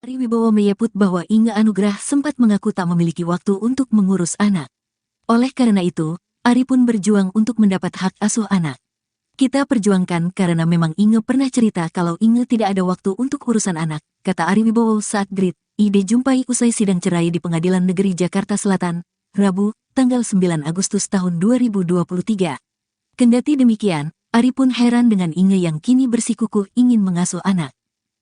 Ari Wibowo menyebut bahwa Inge Anugrah sempat mengaku tak memiliki waktu untuk mengurus anak. Oleh karena itu, Ari pun berjuang untuk mendapat hak asuh anak. Kita perjuangkan karena memang Inge pernah cerita kalau Inge tidak ada waktu untuk urusan anak, kata Ari Wibowo saat Grid ID jumpai usai sidang cerai di Pengadilan Negeri Jakarta Selatan, Rabu, tanggal 9 Agustus tahun 2023. Kendati demikian, Ari pun heran dengan Inge yang kini bersikukuh ingin mengasuh anak.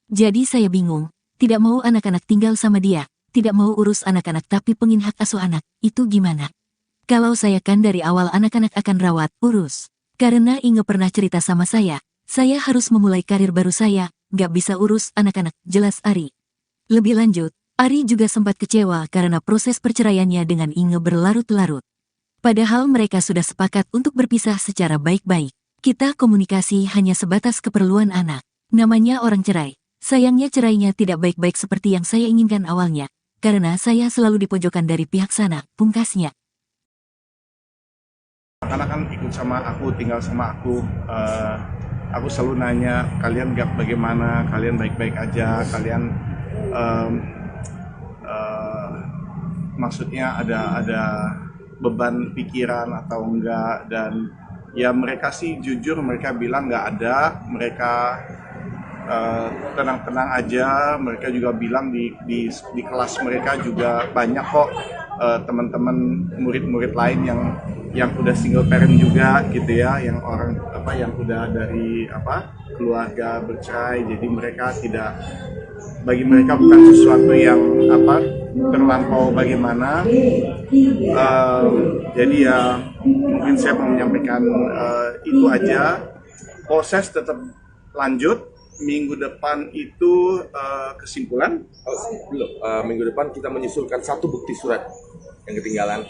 Jadi saya bingung. Tidak mau anak-anak tinggal sama dia, tidak mau urus anak-anak tapi pengin hak asuh anak, itu gimana? Kalau saya kan dari awal anak-anak akan rawat, urus. Karena Inge pernah cerita sama saya harus memulai karir baru saya, gak bisa urus anak-anak, jelas Ari. Lebih lanjut, Ari juga sempat kecewa karena proses perceraiannya dengan Inge berlarut-larut. Padahal mereka sudah sepakat untuk berpisah secara baik-baik. Kita komunikasi hanya sebatas keperluan anak. Namanya orang cerai. Sayangnya cerainya tidak baik-baik seperti yang saya inginkan awalnya, karena saya selalu dipojokkan dari pihak sana, pungkasnya. Anak-anak kan ikut sama aku, tinggal sama aku. Aku selalu nanya, kalian bagaimana, kalian baik-baik aja, kalian maksudnya ada beban pikiran atau enggak, dan ya mereka sih jujur, mereka bilang nggak ada, mereka tenang-tenang aja. Mereka juga bilang di kelas mereka juga banyak kok teman-teman murid-murid lain yang udah single parent juga gitu ya, yang orang yang udah dari keluarga bercerai. Jadi mereka bagi mereka bukan sesuatu yang terlampau bagaimana. Jadi ya mungkin saya mau menyampaikan itu aja. Proses tetap lanjut. Minggu depan itu kesimpulan? Belum. Minggu depan kita menyusulkan satu bukti surat yang ketinggalan.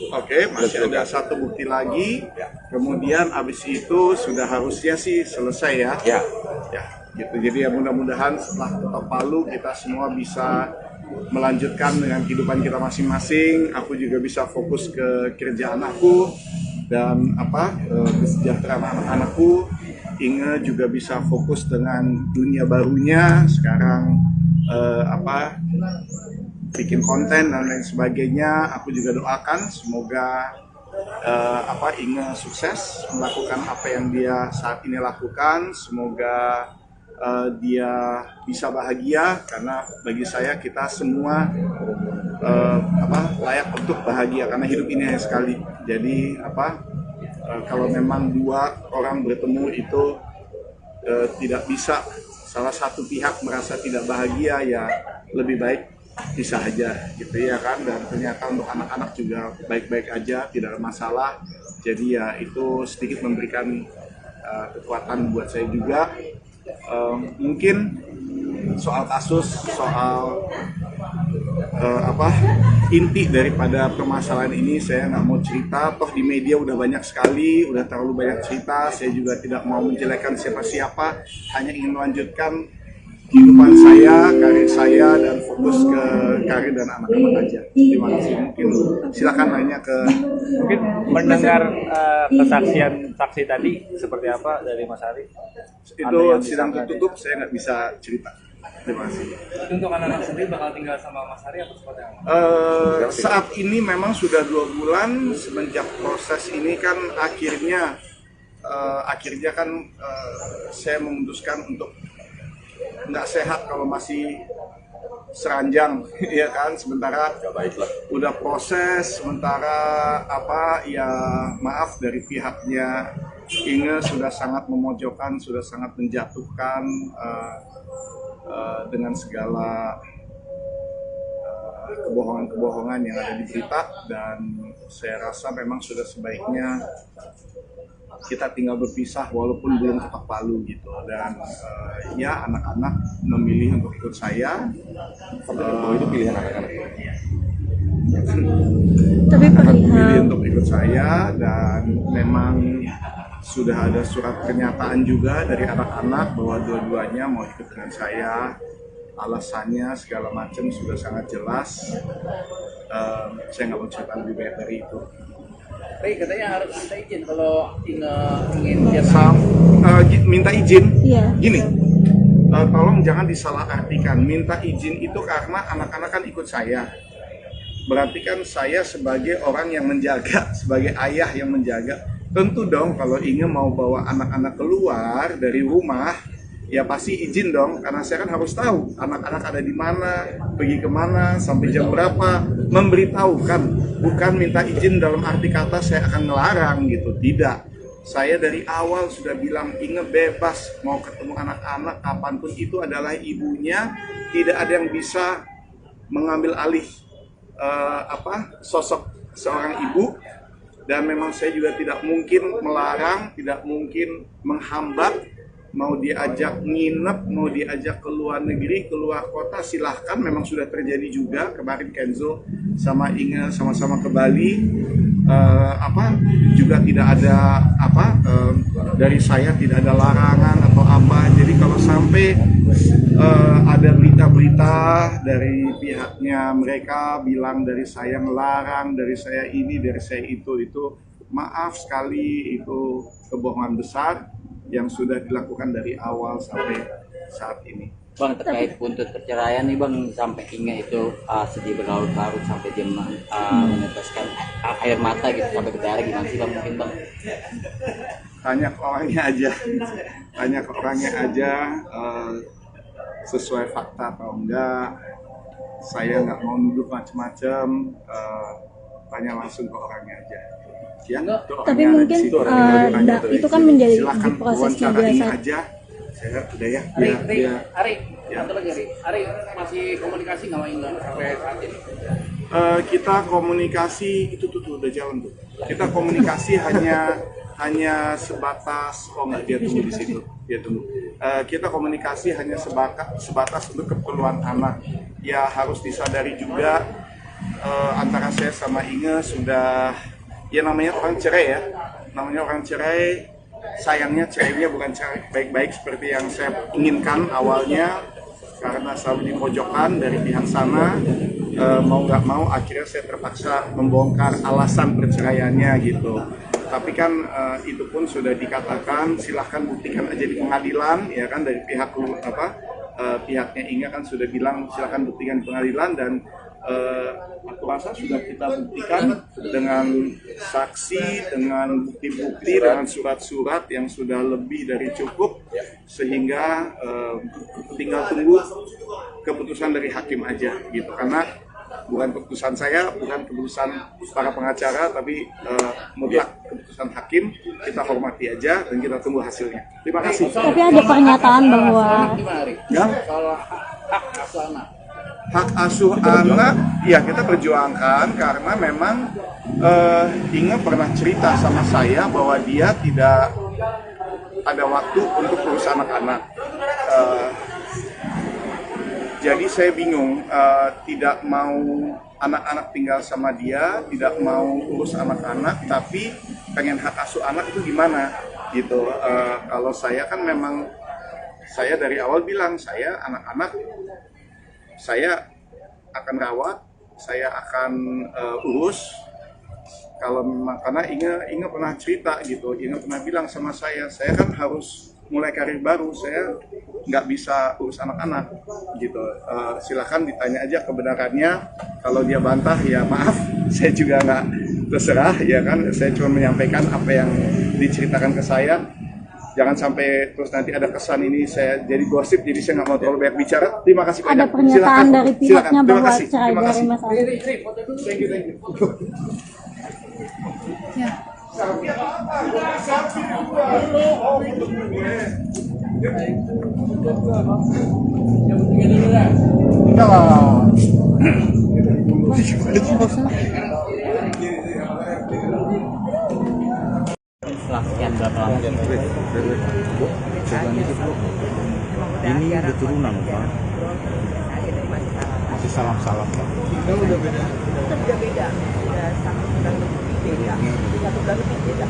Oke, masih ada satu bukti lagi. Ya. Kemudian abis itu sudah harusnya sih selesai ya. Ya. Ya, gitu. Jadi ya mudah-mudahan setelah ketok palu kita semua bisa melanjutkan dengan kehidupan kita masing-masing. Aku juga bisa fokus ke kerjaan aku dan kesejahteraan anak-anakku. Inge juga bisa fokus dengan dunia barunya sekarang, bikin konten dan lain sebagainya. Aku juga doakan semoga Inge sukses melakukan apa yang dia saat ini lakukan. Semoga dia bisa bahagia, karena bagi saya kita semua layak untuk bahagia karena hidup ini hanya sekali. Jadi kalau memang dua orang bertemu itu tidak bisa salah satu pihak merasa tidak bahagia, ya lebih baik pisah aja gitu ya kan. Dan ternyata untuk anak-anak juga baik-baik aja, tidak ada masalah. Jadi ya itu sedikit memberikan kekuatan buat saya juga. Mungkin soal kasus, soal inti daripada permasalahan ini saya nggak mau cerita. Toh di media udah banyak sekali, udah terlalu banyak cerita. Saya juga tidak mau menjelekkan siapa-siapa, hanya ingin melanjutkan kehidupan saya, karir saya, dan fokus ke karir dan anak-anak aja. Terima kasih. Mungkin silakan nanya ke. Mungkin mendengar kesaksian saksi tadi seperti apa dari Mas Ari? Itu sidang tertutup, saya nggak bisa cerita. Terima kasih. Untuk anak-anak sendiri bakal tinggal sama Mas Ari atau seperti apa? Saat ini memang sudah 2 bulan semenjak proses ini kan akhirnya saya memutuskan untuk nggak sehat kalau masih seranjang ya kan. Sementara udah proses, sementara ya maaf dari pihaknya Inge sudah sangat memojokkan, sudah sangat menjatuhkan dengan segala kebohongan-kebohongan yang ada di berita. Dan saya rasa memang sudah sebaiknya kita tinggal berpisah walaupun belum ketok palu gitu. Dan ya anak-anak memilih untuk ikut saya. Itu pilihan anak-anak. Tapi memilih untuk ikut saya, dan memang sudah ada surat pernyataan juga dari anak-anak bahwa dua-duanya mau ikut dengan saya. Alasannya segala macam sudah sangat jelas. Saya nggak mau cerita lebih banyak dari itu. Tapi katanya harus minta izin kalau ingin dia Minta izin? Iya. Gini, tolong jangan disalahartikan. Minta izin itu karena anak-anak kan ikut saya. Berarti kan saya sebagai orang yang menjaga, sebagai ayah yang menjaga. Tentu dong kalau ingin mau bawa anak-anak keluar dari rumah, ya pasti izin dong. Karena saya kan harus tahu anak-anak ada di mana, pergi kemana, sampai jam berapa. Memberitahukan, bukan minta izin dalam arti kata saya akan melarang gitu. Tidak. Saya dari awal sudah bilang Inge bebas mau ketemu anak-anak kapanpun, itu adalah ibunya. Tidak ada yang bisa mengambil alih sosok seorang ibu, dan memang saya juga tidak mungkin melarang, tidak mungkin menghambat. Mau diajak nginep, mau diajak ke luar negeri, keluar kota, silahkan. Memang sudah terjadi juga kemarin Kenzo sama Inge sama-sama ke Bali. Juga tidak ada dari saya tidak ada larangan atau apa. Jadi kalau sampai ada berita-berita dari pihaknya mereka bilang dari saya melarang, dari saya ini, dari saya itu maaf sekali, itu kebohongan besar yang sudah dilakukan dari awal sampai saat ini. Bang, terkait buntut perceraian nih Bang, sampai Inge itu sedih berlarut-larut sampai dia meneteskan air mata gitu sampai berdarah, gimana sih Bang, mungkin Bang? Tanya ke orangnya aja, sesuai fakta atau enggak. Saya nggak mau nuduh macam-macam, tanya langsung ke orangnya aja. Ya, tapi mungkin itu kan menjadi di prosesnya biasa aja. Saya udah ya. Ari masih komunikasi nggak Inge sampai saat ini? Kita komunikasi itu tuh udah jalan tuh. Kita komunikasi hanya sebatas, dia tunggu di situ, dia tunggu. Kita komunikasi hanya sebatas untuk keperluan anak. Ya harus disadari juga antara saya sama Inge sudah, ya namanya orang cerai ya, sayangnya cerainya bukan cerai baik-baik seperti yang saya inginkan awalnya, karena selalu dipojokkan dari pihak sana. Mau nggak mau akhirnya saya terpaksa membongkar alasan perceraiannya gitu. Tapi kan itu pun sudah dikatakan, silahkan buktikan aja di pengadilan, ya kan, dari pihaknya Inge kan sudah bilang silahkan buktikan di pengadilan, dan aku rasa sudah kita buktikan dengan saksi, dengan bukti-bukti, dengan surat-surat yang sudah lebih dari cukup, sehingga tinggal tunggu keputusan dari hakim aja gitu. Karena bukan keputusan saya, bukan keputusan para pengacara, tapi mutlak keputusan hakim. Kita hormati aja dan kita tunggu hasilnya. Terima kasih. Tapi ada pernyataan bahwa Kalau hak asuh anak. Hak asuh anak, ya kita perjuangkan, karena memang Inge pernah cerita sama saya bahwa dia tidak ada waktu untuk urus anak-anak. Jadi saya bingung, tidak mau anak-anak tinggal sama dia, tidak mau urus anak-anak, tapi pengen hak asuh anak itu gimana gitu. Kalau saya kan memang, saya dari awal bilang, saya anak-anak saya akan rawat, saya akan urus. Kalau memang, karena Inge pernah cerita gitu, Inge pernah bilang sama saya kan harus mulai karir baru, saya nggak bisa urus anak-anak gitu. Silakan ditanya aja kebenarannya. Kalau dia bantah ya maaf, saya juga nggak terserah, ya kan. Saya cuma menyampaikan apa yang diceritakan ke saya. Jangan sampai terus nanti ada kesan ini saya jadi gosip, jadi saya nggak mau terlalu banyak bicara. Terima kasih banyak. ada pernyataan Silakan. dari pihaknya Terima bahwa kasih. cerai Terima dari kasih. Mas Ari. Thank you. Setelah sekian berapa lama? Ini udah turunan Pak. Masih salam-salam Pak. Udah beda, udah satu bulan lebih beda.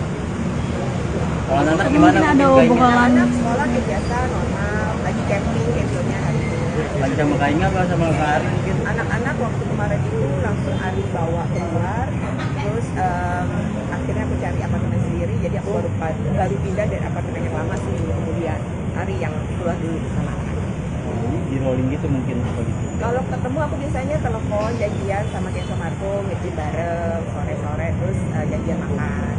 Kalau anak Tapi gimana? mungkin ada Mungkin kayaknya obrolan Anak sekolah kayak biasa, normal, lagi camping campingnya hari ini. lancar sama Kak Inge apa sama Kak Ari mungkin? Anak-anak waktu kemarin itu langsung Ari bawa keluar, terus akhirnya aku cari apartemen sendiri, jadi aku baru pindah dari apartemen yang lama seminggu kemudian. Ari yang keluar dulu sama anak. calling gitu mungkin apa gitu? Kalau ketemu aku biasanya telepon, janjian sama Kenzo Marco, nge-gym bareng, sore-sore, terus janjian makan.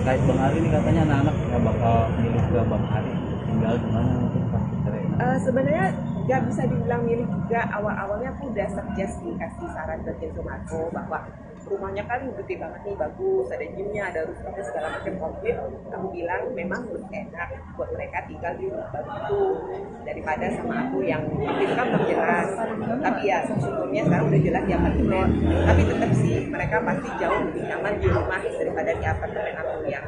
Kait Bang Ari ini katanya anak-anak nggak bakal milih ke Bang Ari, tinggal di mana mungkin pas cerai. Sebenarnya nggak bisa dibilang milih juga. Awal-awalnya aku udah suggest dikasih saran ke Kenzo Marco bahwa rumahnya kan gede banget nih, bagus, ada gymnya, ada rooftopnya segala macam komplit. Aku bilang memang lebih enak buat mereka tinggal di rumah baru itu daripada sama aku yang waktu itu kan belum jelas. Tapi ya sesungguhnya sekarang udah jelas di apartemen. Tapi tetap sih mereka pasti jauh lebih nyaman di rumah daripada di apartemen aku yang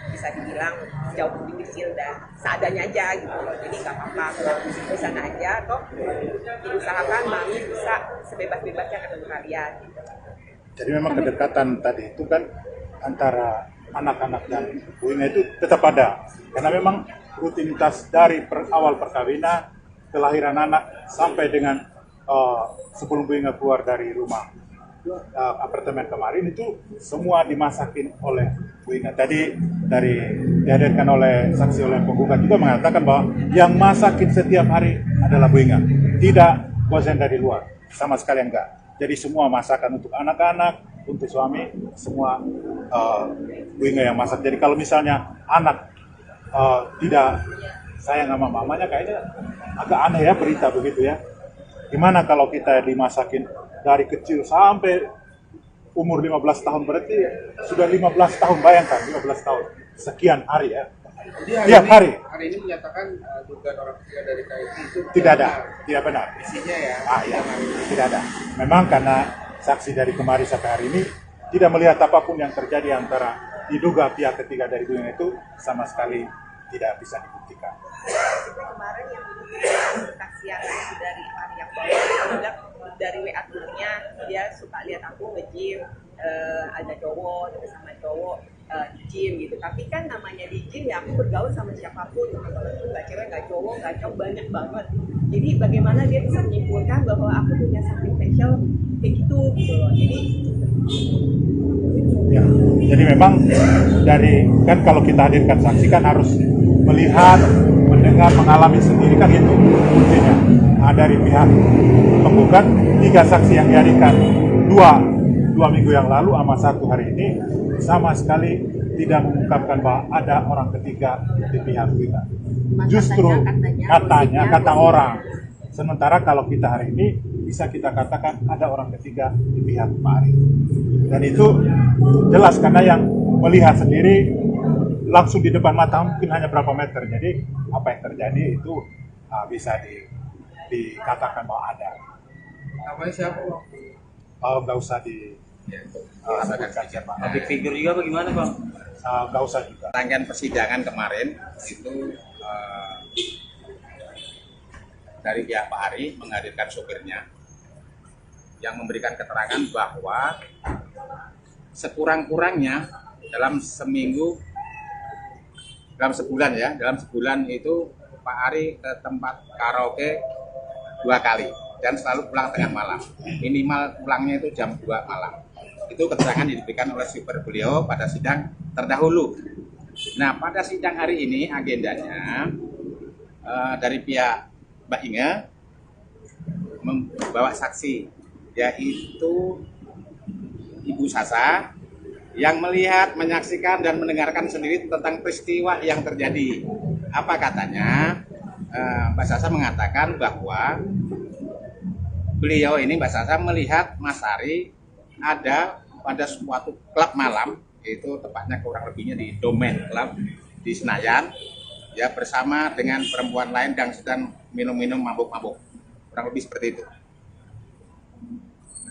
bisa dibilang jauh lebih kecil dan seadanya aja gitu loh. Jadi nggak apa-apa, di sana aja toh diusahakan mami bisa sebebas-bebasnya ketemu kalian gitu. Jadi memang kedekatan tadi itu kan antara anak-anak dan Bu Inga itu tetap ada. Karena memang rutinitas dari awal perkawinan, kelahiran anak, sampai dengan sebelum Bu Inga keluar dari rumah apartemen kemarin itu semua dimasakin oleh Bu Inga. Tadi dihadirkan oleh saksi oleh penggugat juga mengatakan bahwa yang masakin setiap hari adalah Bu Inga. Tidak bosan dari luar, sama sekali enggak. Jadi semua masakan untuk anak-anak, untuk suami, semua Bu Inga yang masak. Jadi kalau misalnya anak tidak sayang sama mamanya, kayaknya agak aneh ya berita begitu ya. Gimana kalau kita dimasakin dari kecil sampai umur 15 tahun, berarti sudah 15 tahun, bayangkan 15 tahun, sekian hari ya. Tiap hari. Hari ini menyatakan dugaan orang ketiga dari KIT itu Tidak ada, tidak benar. isinya ya. Iya, tidak ada. Memang karena saksi dari kemarin sampai hari ini tidak melihat apapun yang terjadi antara diduga pihak ketiga dari Bu Inga itu sama sekali tidak bisa dibuktikan. Kemarin yang kesaksian dari hari yang baru, dari WA grupnya dia suka lihat aku nge-gym, ada cowok, ada sama cowok di gym gitu. Tapi kan namanya di gym ya aku bergaul sama siapapun, teman-temanku nggak cewek, nggak cowok, nggak cowok, banyak banget. Jadi bagaimana dia bisa menyimpulkan bahwa aku punya something special kayak gitu loh. Ya, jadi memang dari kan kalau kita hadirkan saksi kan harus melihat, mendengar, mengalami sendiri kan itu intinya. Nah, dari pihak penggugat 3 saksi yang dihadirkan dua minggu yang lalu sama 1 hari ini sama sekali tidak mengungkapkan bahwa ada orang ketiga di pihak kita. Justru kata orang. Sementara kalau kita hari ini bisa kita katakan ada orang ketiga di pihak Pak Ari. Dan itu jelas karena yang melihat sendiri langsung di depan mata mungkin hanya berapa meter. Jadi apa yang terjadi itu bisa dikatakan bahwa ada. Namanya siapa? Nggak usah sebutkan siapa. Public figure juga bagaimana Bang? Nggak usah juga. Rangkaian persidangan kemarin itu dari pihak Pak Ari menghadirkan sopirnya yang memberikan keterangan bahwa sekurang-kurangnya dalam sebulan itu Pak Ari ke tempat karaoke 2 kali dan selalu pulang tengah malam, minimal pulangnya itu jam 2 malam. Itu keterangan diberikan oleh super beliau pada sidang terdahulu. Nah, pada sidang hari ini agendanya dari pihak Mbak Inga membawa saksi, yaitu Ibu Sasa yang melihat, menyaksikan, dan mendengarkan sendiri tentang peristiwa yang terjadi. Apa katanya? Mbak Sasa mengatakan bahwa beliau ini, Mbak Sasa, melihat Mas Ari ada pada suatu klub malam, itu tepatnya kurang lebihnya di Domain Club di Senayan, ya, bersama dengan perempuan lain yang sedang minum-minum mabuk-mabuk, kurang lebih seperti itu.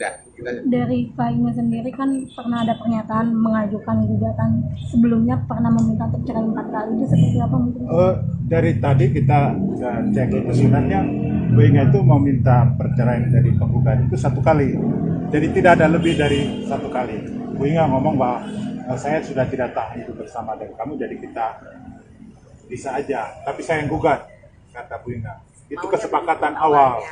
Udah, Dari Pak Inga sendiri kan pernah ada pernyataan mengajukan gugatan sebelumnya, pernah meminta untuk cerai 4 kali, itu seperti apa mungkin? Dari tadi kita cek itu sebenarnya Bu Inga itu meminta perceraian dari penggugat itu 1 kali, jadi tidak ada lebih dari 1 kali. Bu Inga ngomong bahwa saya sudah tidak tahan hidup bersama dengan kamu, jadi kita bisa aja, tapi saya yang gugat, kata Bu Inga. Itu kesepakatan awal,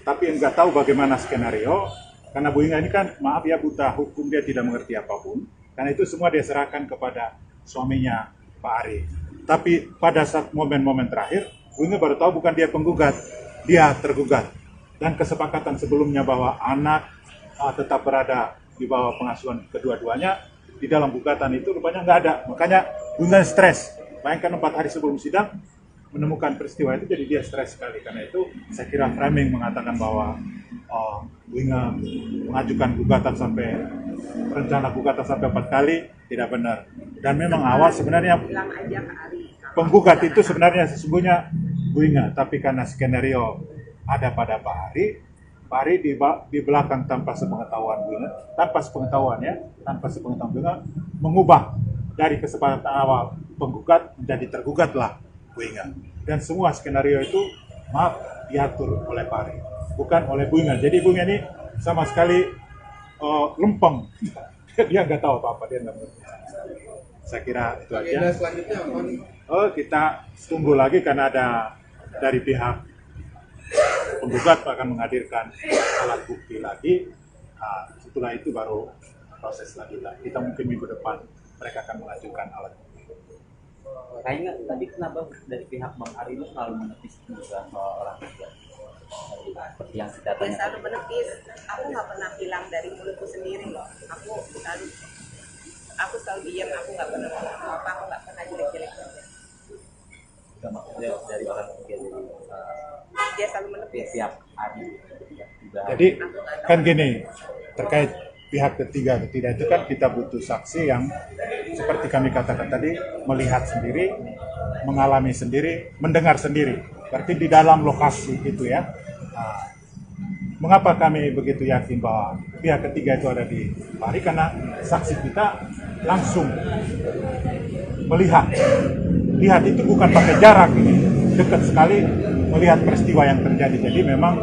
tapi enggak tahu bagaimana skenario, karena Bu Inga ini kan, maaf ya, buta hukum, dia tidak mengerti apapun, karena itu semua dia serahkan kepada suaminya Pak Ari. Tapi pada saat momen-momen terakhir, Bu Inga baru tahu bukan dia penggugat, dia tergugat. Dan kesepakatan sebelumnya bahwa anak tetap berada di bawah pengasuhan kedua-duanya, di dalam gugatan itu rupanya nggak ada. Makanya Bunga stres. Bayangkan 4 hari sebelum sidang menemukan peristiwa itu, jadi dia stres sekali. Karena itu saya kira framing mengatakan bahwa Bunga mengajukan gugatan sampai rencana gugatan sampai 4 kali tidak benar. Dan memang awal sebenarnya bilang aja ke Ari. penggugat itu sebenarnya sesungguhnya Bunga, tapi karena skenario ada pada Pak Ari di belakang tanpa sepengetahuan Bunga, tanpa sepengetahuan Bunga, mengubah dari kesepakatan awal penggugat menjadi tergugatlah Bunga. Dan semua skenario itu diatur oleh Pak Ari, bukan oleh Bunga. Jadi Bunga ini sama sekali lempeng. Dia nggak tahu apa-apa, dia nggak mengerti. Saya kira itu aja. Agenda selanjutnya apa nih? Kita tunggu lagi karena ada dari pihak penggugat akan menghadirkan alat bukti lagi. Setelah itu baru proses lanjutan. Kita mungkin minggu depan mereka akan mengajukan alat bukti. Kayaknya tadi kenapa dari pihak Bang Ari itu selalu menepis juga soal orang tua? Seperti yang kita Dia tanya. selalu menepis. Aku nggak pernah bilang dari mulutku sendiri loh. Aku selalu diam. Aku nggak pernah ngomong apa. Aku nggak pernah jelek-jelek. Juga maksudnya dari orang ketiga dari Dia selalu menepis. pihak Ari. Jadi kan gini, terkait pihak ketiga itu kan kita butuh saksi yang seperti kami katakan tadi, melihat sendiri, mengalami sendiri, mendengar sendiri. Berarti di dalam lokasi itu ya. Mengapa kami begitu yakin bahwa pihak ketiga itu ada di Pari? Karena saksi kita langsung melihat. Lihat itu bukan pakai jarak, ini dekat sekali melihat peristiwa yang terjadi. Jadi memang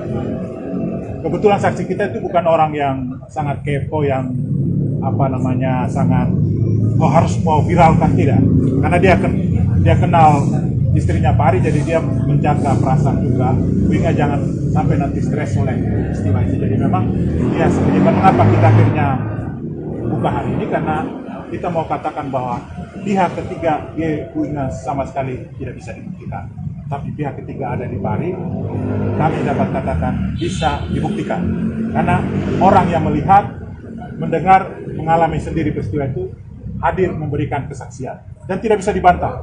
kebetulan saksi kita itu bukan orang yang sangat kepo, yang sangat harus mau viralkan, tidak. Karena dia kenal istrinya Pak Ari, jadi dia menjaga perasaan juga. Bunga jangan sampai nanti stres oleh peristiwa itu. Jadi memang dia sembunyikan. Mengapa kita akhirnya buka hari ini? Karena kita mau katakan bahwa pihak ketiga Bunga sama sekali tidak bisa dibuktikan. Tapi pihak ketiga ada di Pari, kami dapat katakan bisa dibuktikan. Karena orang yang melihat, mendengar, mengalami sendiri peristiwa itu, hadir memberikan kesaksian. Dan tidak bisa dibantah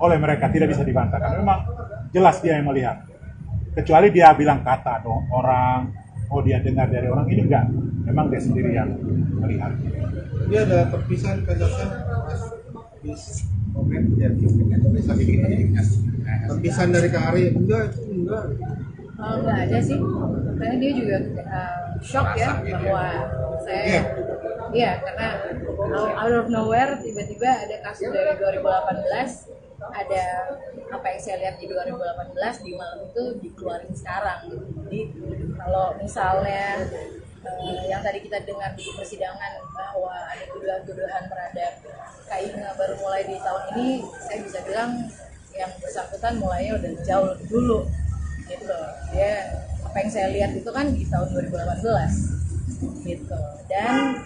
oleh mereka, tidak bisa dibantah. Karena memang jelas dia yang melihat. Kecuali dia bilang kata dong orang, dia dengar dari orang, ini enggak. Memang dia sendiri yang melihat. Ini ada perpisahan kasusnya perpisahan dari Kak Ari. Enggak. Enggak ada sih, karena dia juga shock ya bahwa saya karena out of nowhere tiba-tiba ada kasus dari 2018, ada apa yang saya lihat di 2018 di malam itu dikeluarin sekarang. Jadi kalau misalnya yang tadi kita dengar di persidangan bahwa ada tuduhan-tuduhan terhadap Kak Inga baru mulai di tahun ini, saya bisa bilang yang bersangkutan mulainya udah jauh lebih dulu gitu. Dia apa yang saya lihat itu kan di tahun 2018 gitu, dan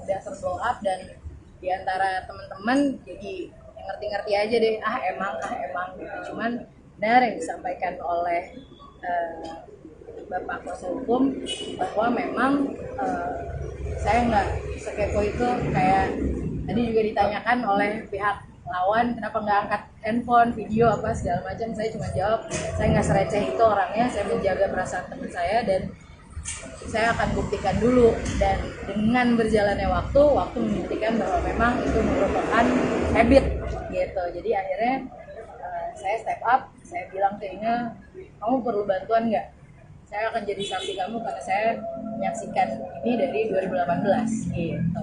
udah terblow up, dan diantara teman-teman jadi yang ngerti-ngerti aja deh, emang gitu. Cuman benar yang disampaikan oleh Bapak kuasa hukum bahwa memang saya nggak sekepo itu. Kayak tadi juga ditanyakan oleh pihak lawan kenapa nggak angkat handphone, video apa segala macam, saya cuma jawab saya nggak sereceh itu orangnya, saya menjaga perasaan teman saya dan saya akan buktikan dulu. Dan dengan berjalannya waktu membuktikan bahwa memang itu merupakan habit gitu. Jadi akhirnya saya step up, saya bilang ke Inga, kamu perlu bantuan nggak? Saya akan jadi saksi kamu karena saya menyaksikan ini dari 2018 gitu.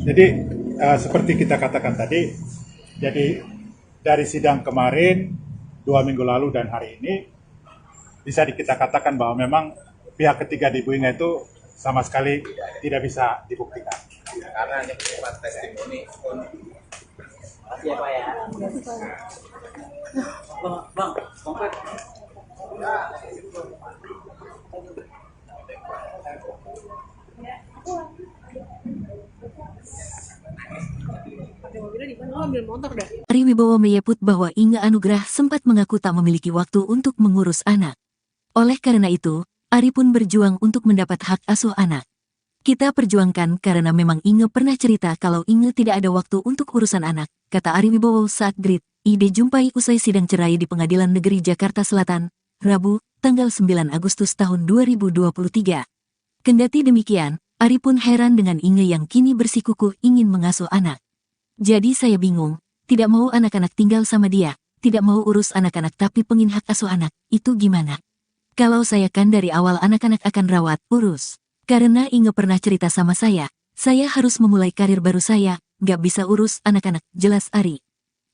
Jadi seperti kita katakan tadi, jadi dari sidang kemarin, 2 minggu lalu dan hari ini, bisa kita katakan bahwa memang pihak ketiga di Bunga itu sama sekali tidak bisa dibuktikan. Karena hanya bersifat testimoni. Makasih ya Pak ya. Bang, komplek. ambil motor dah. Ari Wibowo menyebut bahwa Inge Anugrah sempat mengaku tak memiliki waktu untuk mengurus anak. Oleh karena itu, Ari pun berjuang untuk mendapat hak asuh anak. Kita perjuangkan karena memang Inge pernah cerita kalau Inge tidak ada waktu untuk urusan anak, kata Ari Wibowo saat Grid ID jumpai usai sidang cerai di Pengadilan Negeri Jakarta Selatan, Rabu, tanggal 9 Agustus tahun 2023. Kendati demikian, Ari pun heran dengan Inge yang kini bersikukuh ingin mengasuh anak. Jadi saya bingung, tidak mau anak-anak tinggal sama dia, tidak mau urus anak-anak tapi pengin hak asuh anak, itu gimana? Kalau saya kan dari awal anak-anak akan rawat, urus. Karena Inge pernah cerita sama saya harus memulai karir baru saya, gak bisa urus anak-anak, jelas Ari.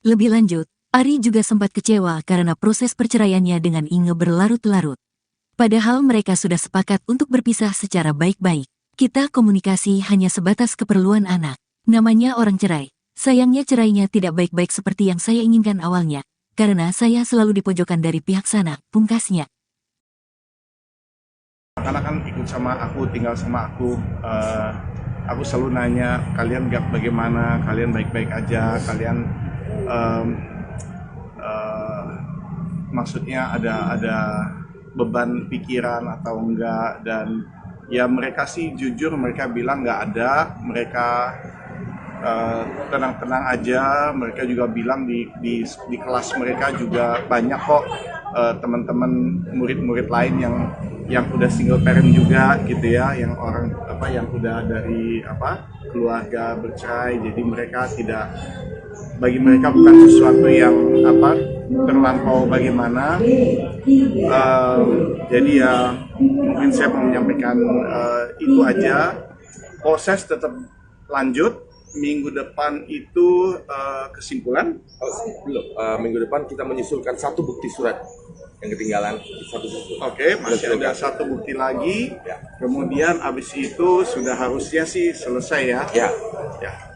Lebih lanjut, Ari juga sempat kecewa karena proses perceraiannya dengan Inge berlarut-larut. Padahal mereka sudah sepakat untuk berpisah secara baik-baik. Kita komunikasi hanya sebatas keperluan anak. Namanya orang cerai. Sayangnya cerainya tidak baik-baik seperti yang saya inginkan awalnya. Karena saya selalu dipojokkan dari pihak sana, pungkasnya. Anak kan ikut sama aku, tinggal sama aku. Aku selalu nanya, kalian bagaimana? Kalian baik-baik aja? Kalian maksudnya ada beban pikiran atau enggak? Dan ya mereka sih jujur, mereka bilang nggak ada. Mereka tenang-tenang aja. Mereka juga bilang di kelas mereka juga banyak kok teman-teman murid-murid lain yang udah single parent juga gitu ya, yang orang yang udah dari keluarga bercerai. Jadi mereka bagi mereka bukan sesuatu yang terlampau bagaimana. Jadi ya mungkin saya mau menyampaikan itu aja. Proses tetap lanjut. Minggu depan itu kesimpulan? Belum. Minggu depan kita menyusulkan satu bukti surat yang ketinggalan. Oke, masih ada satu bukti lagi. Kemudian abis itu sudah harusnya sih selesai ya. Ya,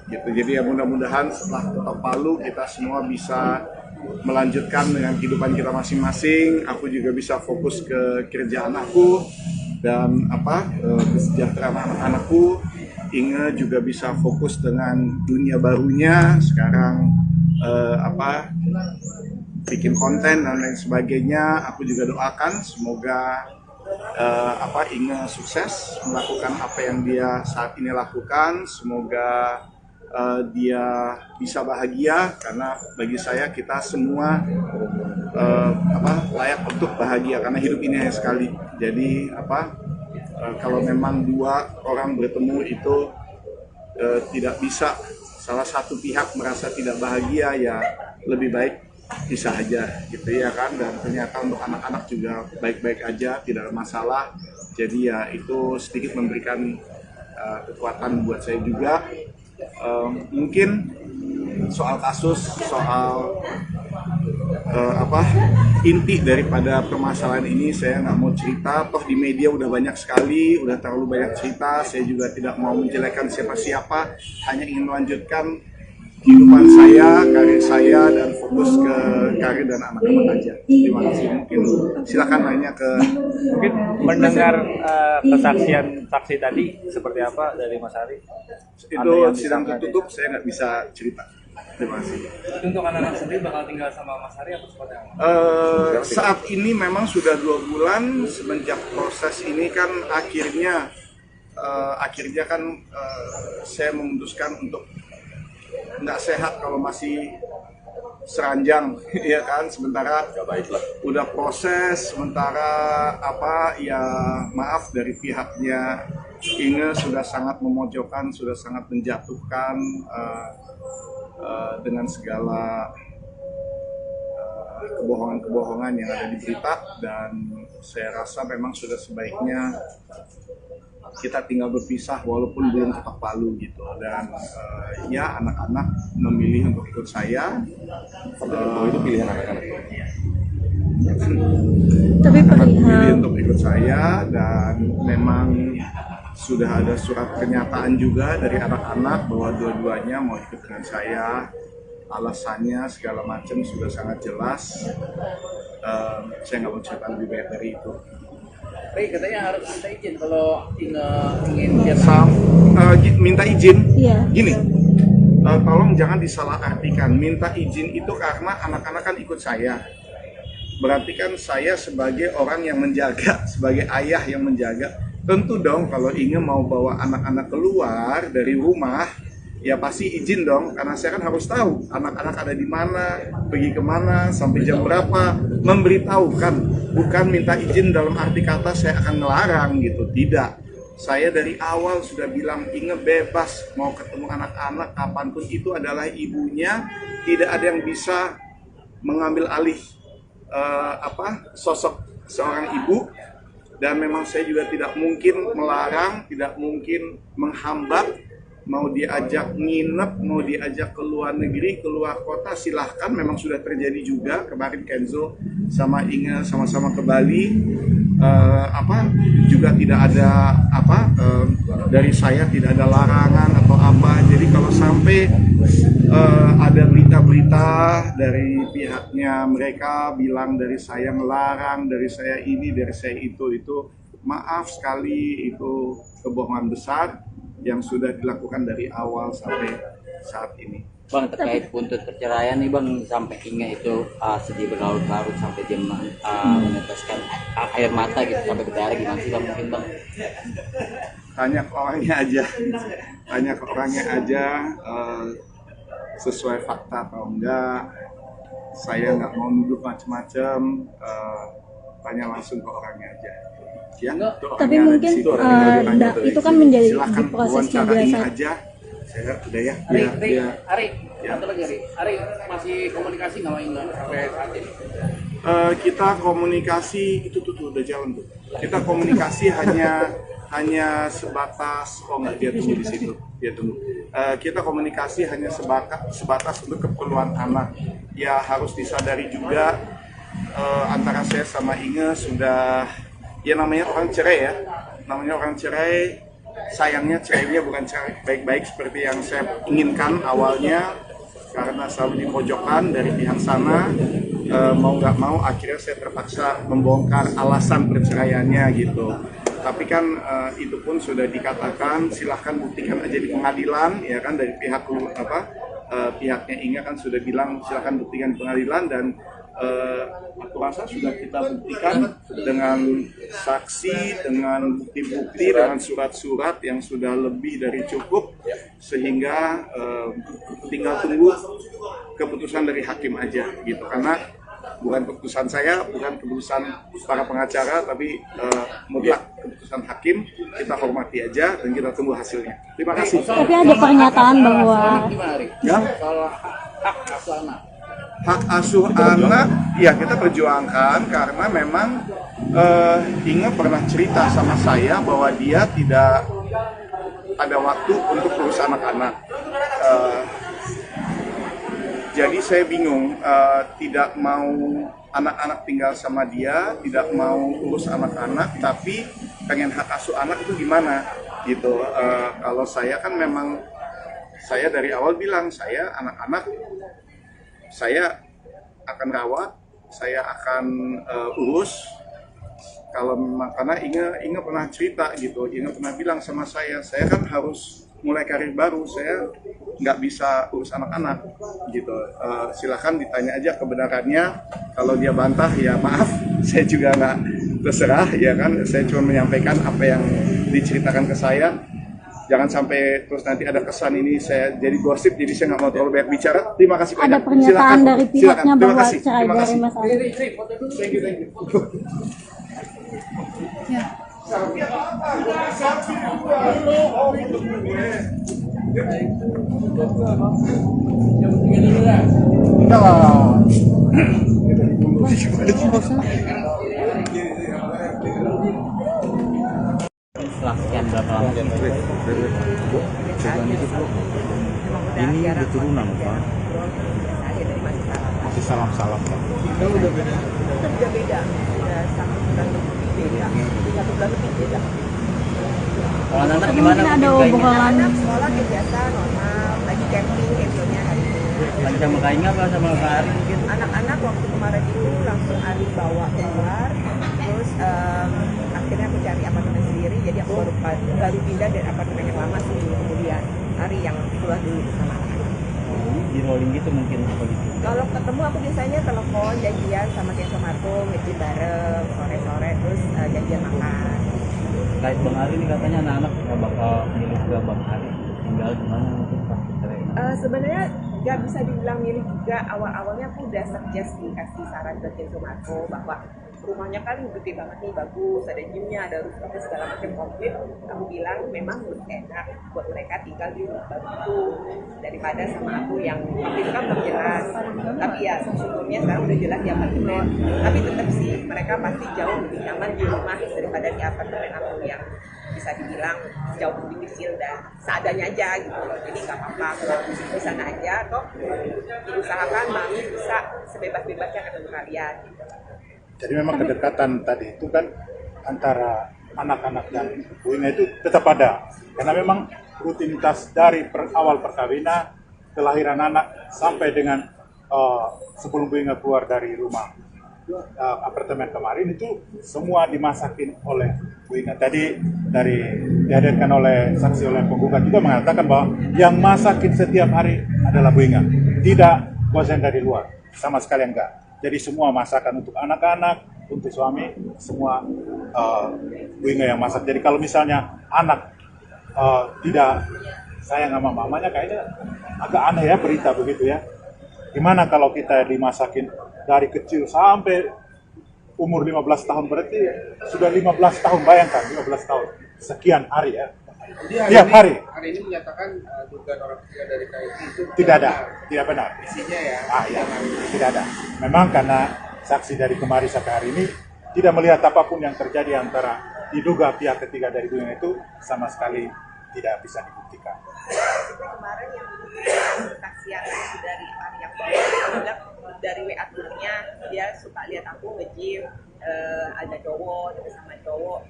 gitu. Jadi ya mudah-mudahan setelah ketok palu kita semua bisa melanjutkan dengan kehidupan kita masing-masing. Aku juga bisa fokus ke kerjaan aku dan kesejahteraan anak-anakku. Inge juga bisa fokus dengan dunia barunya sekarang, bikin konten dan lain sebagainya. Aku juga doakan semoga Inge sukses melakukan apa yang dia saat ini lakukan. Semoga dia bisa bahagia, karena bagi saya kita semua layak untuk bahagia karena hidup ini hanya sekali. Jadi kalau memang dua orang bertemu itu tidak bisa salah satu pihak merasa tidak bahagia, ya lebih baik pisah aja gitu ya kan. Dan ternyata untuk anak-anak juga baik-baik aja, tidak ada masalah. Jadi ya itu sedikit memberikan kekuatan buat saya juga. Mungkin soal kasus, soal inti daripada permasalahan ini saya nggak mau cerita. Toh di media udah banyak sekali, udah terlalu banyak cerita. Saya juga tidak mau menjelekkan siapa-siapa, hanya ingin melanjutkan kehidupan saya, karir saya, dan fokus ke karir dan anak-anak aja. Terima kasih. Mungkin silakan nanya ke. Mungkin mendengar kesaksian saksi tadi seperti apa dari Mas Ari? Itu sidang tertutup, saya nggak bisa cerita. Terima kasih. Untuk anak-anak sendiri bakal tinggal sama Mas Ari atau seperti apa? Saat ini memang sudah 2 bulan semenjak proses ini kan akhirnya kan saya memutuskan untuk nggak sehat kalau masih seranjang ya kan. Sementara udah proses, sementara ya maaf dari pihaknya Inge sudah sangat memojokkan, sudah sangat menjatuhkan dengan segala kebohongan-kebohongan yang ada di berita. Dan saya rasa memang sudah sebaiknya kita tinggal berpisah walaupun belum ketok palu gitu. Dan ya anak-anak memilih untuk ikut saya. Itu pilihan anak-anak. Tapi memilih untuk ikut saya, dan memang sudah ada surat pernyataan juga dari anak-anak bahwa dua-duanya mau ikut dengan saya. Alasannya segala macam sudah sangat jelas. Saya nggak mau cerita lebih banyak dari itu. Baik, katanya harus minta izin kalau ingin dia minta izin. Iya. Gini, tolong jangan disalahartikan. Minta izin itu karena anak-anak kan ikut saya. Berarti kan saya sebagai orang yang menjaga, sebagai ayah yang menjaga. Tentu dong kalau ingin mau bawa anak-anak keluar dari rumah, ya pasti izin dong. Karena saya kan harus tahu anak-anak ada di mana, pergi kemana, sampai jam berapa. Memberitahu kan, bukan minta izin dalam arti kata saya akan ngelarang gitu. Tidak. Saya dari awal sudah bilang Inge bebas mau ketemu anak-anak kapanpun, itu adalah ibunya, tidak ada yang bisa mengambil alih sosok seorang ibu, dan memang saya juga tidak mungkin melarang, tidak mungkin menghambat. Mau diajak nginep, mau diajak ke luar negeri, keluar kota, silahkan. Memang sudah terjadi juga kemarin Kenzo sama Inge sama-sama ke Bali. Juga tidak ada dari saya tidak ada larangan atau apa. Jadi kalau sampai ada berita-berita dari pihaknya mereka bilang dari saya ngelarang, dari saya ini, dari saya itu maaf sekali, itu kebohongan besar yang sudah dilakukan dari awal sampai saat ini. Bang, terkait buntut perceraian nih Bang, sampai Inge itu sedih berlarut-larut sampai dia meneteskan air mata gitu sampai berdarah, gimana sih Bang mungkin Bang? Tanya ke orangnya aja, sesuai fakta atau enggak. Saya nggak mau nuduh macam-macam, tanya langsung ke orangnya aja. Ya, tapi mungkin itu kan menjadi di prosesnya biasa aja. Saya udah ya. Ari, satu lagi Ari, masih komunikasi nggak Inge sampai saat ini? Kita komunikasi itu tuh udah jalan tuh. Kita komunikasi hanya sebatas, dia tunggu di situ, dia tunggu. Kita komunikasi hanya sebatas untuk keperluan anak. Ya harus disadari juga antara saya sama Inge sudah, ya namanya orang cerai ya, sayangnya cerainya bukan cerai baik-baik seperti yang saya inginkan awalnya, karena selalu dipojokkan dari pihak sana. Mau nggak mau akhirnya saya terpaksa membongkar alasan perceraiannya gitu. Tapi kan itu pun sudah dikatakan, silahkan buktikan aja di pengadilan, ya kan, dari pihaknya Inge kan sudah bilang silahkan buktikan di pengadilan, dan aku rasa sudah kita buktikan dengan saksi, dengan bukti-bukti, dengan surat-surat yang sudah lebih dari cukup, sehingga tinggal tunggu keputusan dari hakim aja gitu. Karena bukan keputusan saya, bukan keputusan para pengacara, tapi mutlak keputusan hakim. Kita hormati aja dan kita tunggu hasilnya. Terima kasih. Tapi ada pernyataan bahwa ya, hak asuh anak, ya kita perjuangkan karena memang Inge pernah cerita sama saya bahwa dia tidak ada waktu untuk urus anak-anak. Jadi saya bingung, tidak mau anak-anak tinggal sama dia, tidak mau urus anak-anak, tapi pengen hak asuh anak itu gimana gitu. Kalau saya kan memang, saya dari awal bilang saya anak-anak saya akan rawat, saya akan urus. Kalau memang, karena Inge pernah cerita gitu, Inge pernah bilang sama saya kan harus mulai karir baru, saya nggak bisa urus anak-anak gitu. Silahkan ditanya aja kebenarannya. Kalau dia bantah ya maaf, saya juga nggak terserah ya kan. Saya cuma menyampaikan apa yang diceritakan ke saya. Jangan sampai terus nanti ada kesan ini saya jadi gosip, jadi saya nggak mau terlalu banyak bicara. Terima kasih banyak. Ada pernyataan dari pihaknya bahwa cerai dari Mas Ari. Thank you. Ya. Setelah sekian berapa lama? Ini keturunan Pak. Masih salam-salam Pak. Udah beda, udah 1 bulan lebih beda, 1 bulan lebih beda. Kalau anak gimana? Mungkin ada obrolan. Anak sekolah kayak biasa, normal, lagi camping Kenzonya hari ini. Lagi sama Kak Inge apa sama Kak Ari mungkin? Anak-anak waktu kemarin itu langsung Ari bawa keluar, terus akhirnya aku cari apartemen sendiri, jadi aku baru pindah dari apartemen yang lama seminggu kemudian. Ari yang keluar dulu sama anak-anak. di rolling gitu mungkin apa gitu. Kalau ketemu aku biasanya telepon, janjian sama Kenzo Marco, nge-gym bareng, sore-sore, terus janjian makan. Kait Bang Ari ini katanya anak-anak nggak bakal milih ke Bang Ari, tinggal gimana mungkin pas cerai. Sebenarnya nggak bisa dibilang milih juga. Awal-awalnya aku udah suggest dikasih saran ke Kenzo Marco bahwa rumahnya kan gede banget nih, bagus, ada gymnya, ada rooftopnya segala macam komplit. Aku bilang memang lebih enak buat mereka tinggal di rumah baru itu daripada sama aku yang waktu itu kan belum jelas. Tapi ya syukurnya sekarang udah jelas di apartemen. Tapi tetap sih mereka pasti jauh lebih nyaman di rumah daripada di apartemen aku yang bisa dibilang jauh lebih kecil dan seadanya aja gitu. Jadi nggak apa-apa kalau di sana aja, toh diusahakan mami bisa sebebas-bebasnya ketemu kalian. Gitu. Jadi memang kedekatan tadi itu kan antara anak-anak dan Bu Inga itu tetap ada. Karena memang rutinitas dari awal perkawinan, kelahiran anak, sampai dengan sebelum Bu Inga keluar dari rumah apartemen kemarin itu semua dimasakin oleh Bu Inga. Tadi dihadirkan oleh saksi oleh penggugat juga mengatakan bahwa yang masakin setiap hari adalah Bu Inga. Tidak bosan dari luar, sama sekali enggak. Jadi semua masakan untuk anak-anak, untuk suami, semua Bu Inga yang masak. Jadi kalau misalnya anak tidak sayang sama mamanya, kayaknya agak aneh ya berita begitu ya. Gimana kalau kita dimasakin dari kecil sampai umur 15 tahun, berarti sudah 15 tahun, bayangkan 15 tahun, sekian hari ya. Tiap hari. Hari ini menyatakan dugaan orang ketiga dari KIT itu Tidak ada, tidak benar. isinya ya. Iya, tidak ada. Memang karena saksi dari kemarin sampai hari ini tidak melihat apapun yang terjadi antara diduga pihak ketiga dari Bu Inga itu sama sekali tidak bisa dibuktikan. Kemarin yang kesaksian dari Maria dia bilang dari WA grupnya dia suka lihat aku nge-gym, ada cowok terus sama cowok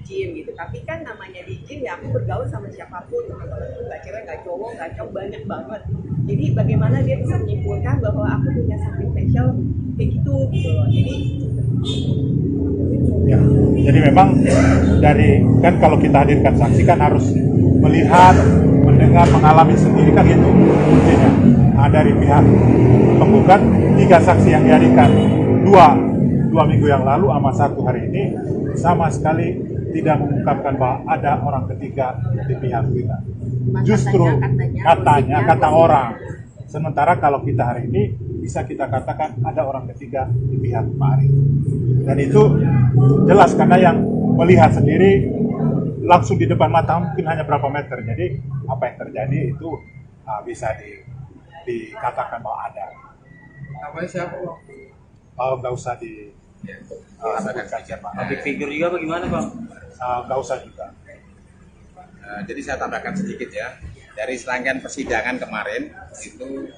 gym gitu. Tapi kan namanya di gym ya aku bergaul sama siapapun, nggak cewek nggak cowok nggak cowok, banyak banget. Jadi bagaimana dia bisa menyimpulkan bahwa aku punya something special kayak gitu loh. Jadi memang dari kan kalau kita hadirkan saksi kan harus melihat, mendengar, mengalami sendiri kan gitu kuncinya. Nah, dari pihak penggugat 3 saksi yang dihadirkan, dua minggu yang lalu sama 1 hari ini sama sekali tidak mengungkapkan bahwa ada orang ketiga di pihak kita. Justru kata orang. Sementara kalau kita hari ini bisa kita katakan ada orang ketiga di pihak Pak Ari. Dan itu jelas karena yang melihat sendiri langsung di depan mata mungkin hanya berapa meter. Jadi apa yang terjadi itu bisa dikatakan bahwa ada. Namanya siapa? Nggak usah di Public figure juga bagaimana Bang? Nggak usah juga. Jadi saya tambahkan sedikit ya. Dari serangkaian persidangan kemarin itu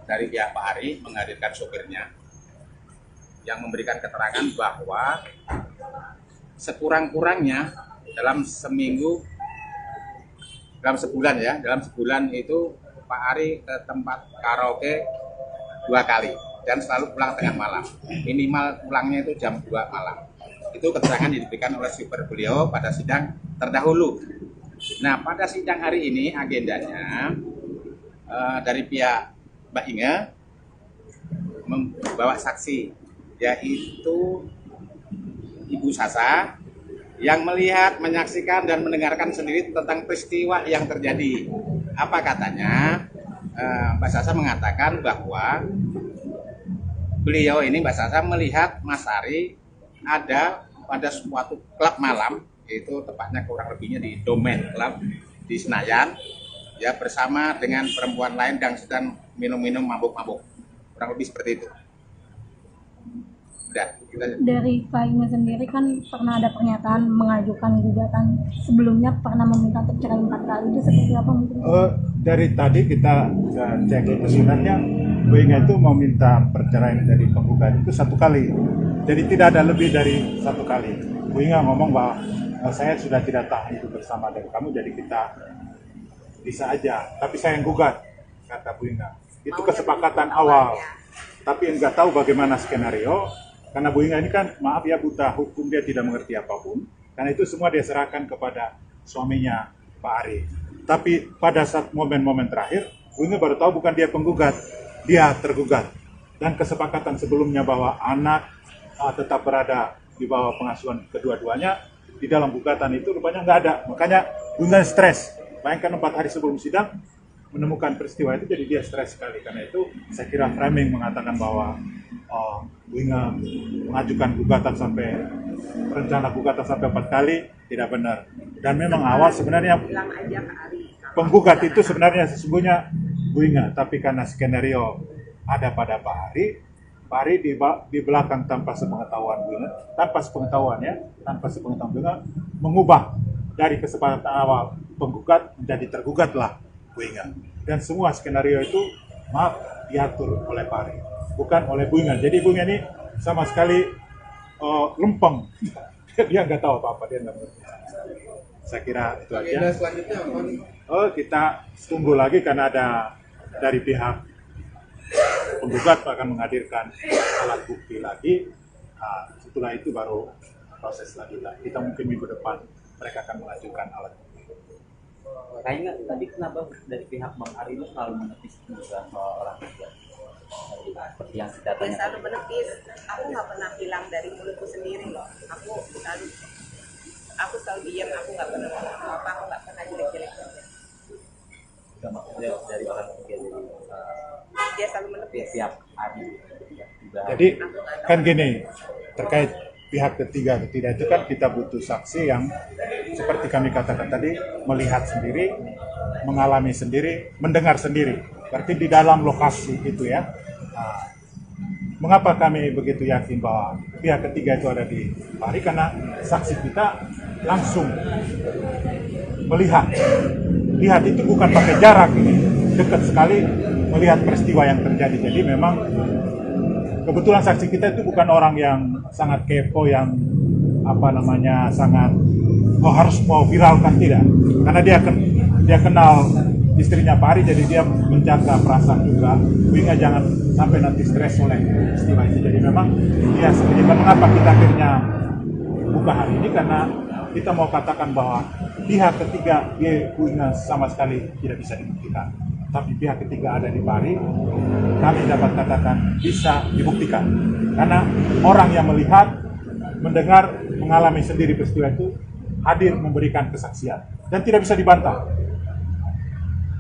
dari pihak Pak Ari menghadirkan sopirnya yang memberikan keterangan bahwa sekurang-kurangnya dalam sebulan itu Pak Ari ke tempat karaoke 2 kali dan selalu pulang tengah malam. Minimal pulangnya itu jam 2 malam. Itu keterangan diberikan oleh super beliau pada sidang terdahulu. Nah, pada sidang hari ini agendanya dari pihak Mbak Inga membawa saksi, yaitu Ibu Sasa yang melihat, menyaksikan dan mendengarkan sendiri tentang peristiwa yang terjadi. Apa katanya? Mbak Sasa mengatakan bahwa beliau ini, Mbak Sasa, melihat Mas Ari ada pada suatu klub malam, itu tepatnya kurang lebihnya di Domain Club di Senayan, ya, bersama dengan perempuan lain yang sedang minum-minum mabuk-mabuk, kurang lebih seperti itu. Udah, dari Kak sendiri kan pernah ada pernyataan mengajukan gugatan sebelumnya, pernah meminta untuk cerai 4 kali, itu seperti apa mungkin? Dari tadi kita cek itu sebenarnya Bu Inga itu meminta perceraian dari penggugat itu 1 kali. Jadi tidak ada lebih dari 1 kali. Bu Inga ngomong bahwa saya sudah tidak tahan hidup bersama dengan kamu, jadi kita bisa aja. Tapi saya yang gugat, kata Bu Inga. Itu kesepakatan awal. Tapi nggak tahu bagaimana skenario. Karena Bu Inga ini kan, maaf ya, buta hukum, dia tidak mengerti apapun. Karena itu semua dia serahkan kepada suaminya Pak Ari. Tapi pada saat momen-momen terakhir, Bu Inge baru tahu bukan dia penggugat, dia tergugat. Dan kesepakatan sebelumnya bahwa anak tetap berada di bawah pengasuhan kedua-duanya, di dalam gugatan itu rupanya nggak ada. Makanya Bu Inge stres. Bayangkan 4 hari sebelum sidang, menemukan peristiwa itu, jadi dia stres sekali. Karena itu saya kira framing mengatakan bahwa Bu Inge mengajukan gugatan sampai, rencana gugatan sampai 4 kali, tidak benar. Dan memang awal sebenarnya bilang aja ke Ari. penggugat itu sebenarnya sesungguhnya Bu Inge, tapi karena skenario ada pada Pak Ari di belakang tanpa sepengetahuan Bu Inge, tanpa sepengetahuan Bu Inge, mengubah dari kesepakatan awal penggugat menjadi tergugatlah Bu Inge. Dan semua skenario itu diatur oleh Pak Ari, bukan oleh Bu Inge. Jadi Bu Inge ini sama sekali lempeng. Dia nggak tahu apa-apa, dia nggak mengerti. Saya kira itu aja. Agenda selanjutnya apa nih? Kita tunggu lagi karena ada dari pihak penggugat akan menghadirkan alat bukti lagi. Setelah itu baru proses lanjutan. Kita mungkin minggu depan mereka akan mengajukan alat bukti. Kayaknya tadi kenapa dari pihak Bang Ari itu selalu menepis juga soal orang kerja? Seperti yang kita tanya. Selalu menepis. Aku nggak pernah bilang dari mulutku sendiri loh. Aku selalu diam, aku nggak pernah ngomong apa, aku nggak pernah jelek-jelek kerja. Tidak maksudnya dari orang kerja, jadi Dia selalu menepis. Siap Ari. Jadi kan gini, terkait pihak ketiga itu kan kita butuh saksi yang seperti kami katakan tadi, melihat sendiri, mengalami sendiri, mendengar sendiri. Berarti di dalam lokasi itu ya. Mengapa kami begitu yakin bahwa pihak ketiga itu ada di Pari? Karena saksi kita langsung melihat. Lihat itu bukan pakai jarak, ini dekat sekali melihat peristiwa yang terjadi. Jadi memang kebetulan saksi kita itu bukan orang yang sangat kepo, yang sangat harus mau viralkan, tidak. Karena dia kenal istrinya Pak Ari, jadi dia menjaga perasaan juga. Bu Inge jangan sampai nanti stres oleh peristiwa itu. Jadi memang dia sebenarnya mengapa kita akhirnya buka hari ini, karena kita mau katakan bahwa pihak ketiga Bu Inge sama sekali tidak bisa dibuktikan. Tapi pihak ketiga ada di Pak Ari, kami dapat katakan bisa dibuktikan. Karena orang yang melihat, mendengar, mengalami sendiri peristiwa itu, hadir memberikan kesaksian. Dan tidak bisa dibantah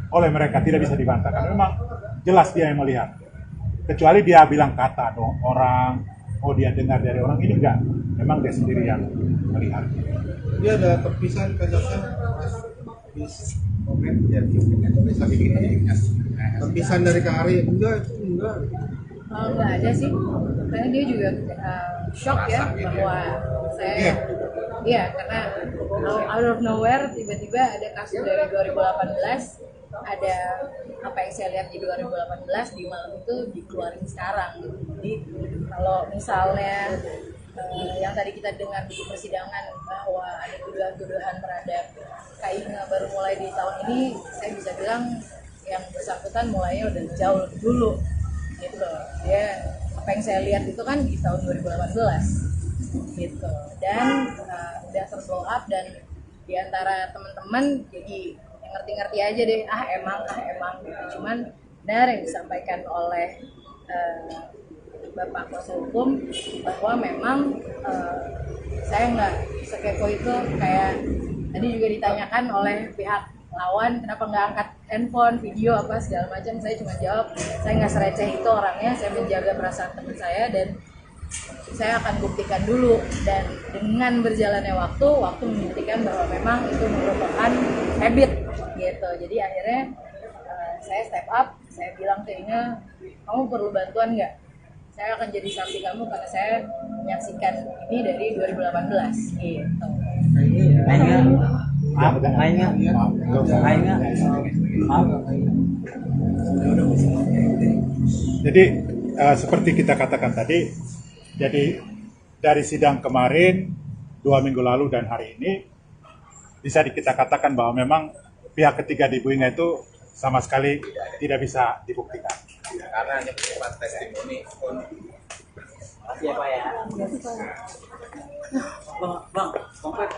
oleh mereka, tidak bisa dibantah. Karena memang jelas dia yang melihat. Kecuali dia bilang kata dong orang, dia dengar dari orang, ini enggak. Memang dia sendiri yang melihat. Ini ada perpisahan kasusnya, perpisahan dari Kak Ari, enggak. Nggak ada sih, karena dia juga shock ya bahwa saya, karena out of nowhere tiba-tiba ada kasus dari 2018, ada apa yang saya lihat di 2018 di malam itu dikeluarin sekarang. Jadi kalau misalnya yang tadi kita dengar di persidangan bahwa ada tuduhan-tuduhan terhadap Kak Inge baru mulai di tahun ini, saya bisa bilang yang bersangkutan mulainya udah jauh dulu gitu. Dia apa yang saya lihat itu kan di tahun 2018 gitu, dan udah terblow up, dan di antara teman-teman jadi ngerti-ngerti aja deh, emang gitu. Cuman benar yang disampaikan oleh Bapak kuasa hukum bahwa memang saya nggak sekepo itu. Kayak tadi juga ditanyakan oleh pihak lawan kenapa nggak angkat handphone, video apa segala macam, saya cuma jawab saya nggak sereceh itu orangnya, saya menjaga perasaan teman saya dan saya akan buktikan dulu. Dan dengan berjalannya waktu membuktikan bahwa memang itu merupakan habit gitu. Jadi akhirnya saya step up, saya bilang ke Inge, kamu perlu bantuan nggak? Saya akan jadi saksi kamu karena saya menyaksikan ini dari 2018 gitu. Jadi seperti kita katakan tadi, jadi dari sidang kemarin, 2 minggu lalu dan hari ini, bisa kita katakan bahwa memang pihak ketiga di Bu Inge itu sama sekali tidak bisa dibuktikan. Karena hanya bersifat testimoni pun. Makasih ya Pak ya. Bang, komplek.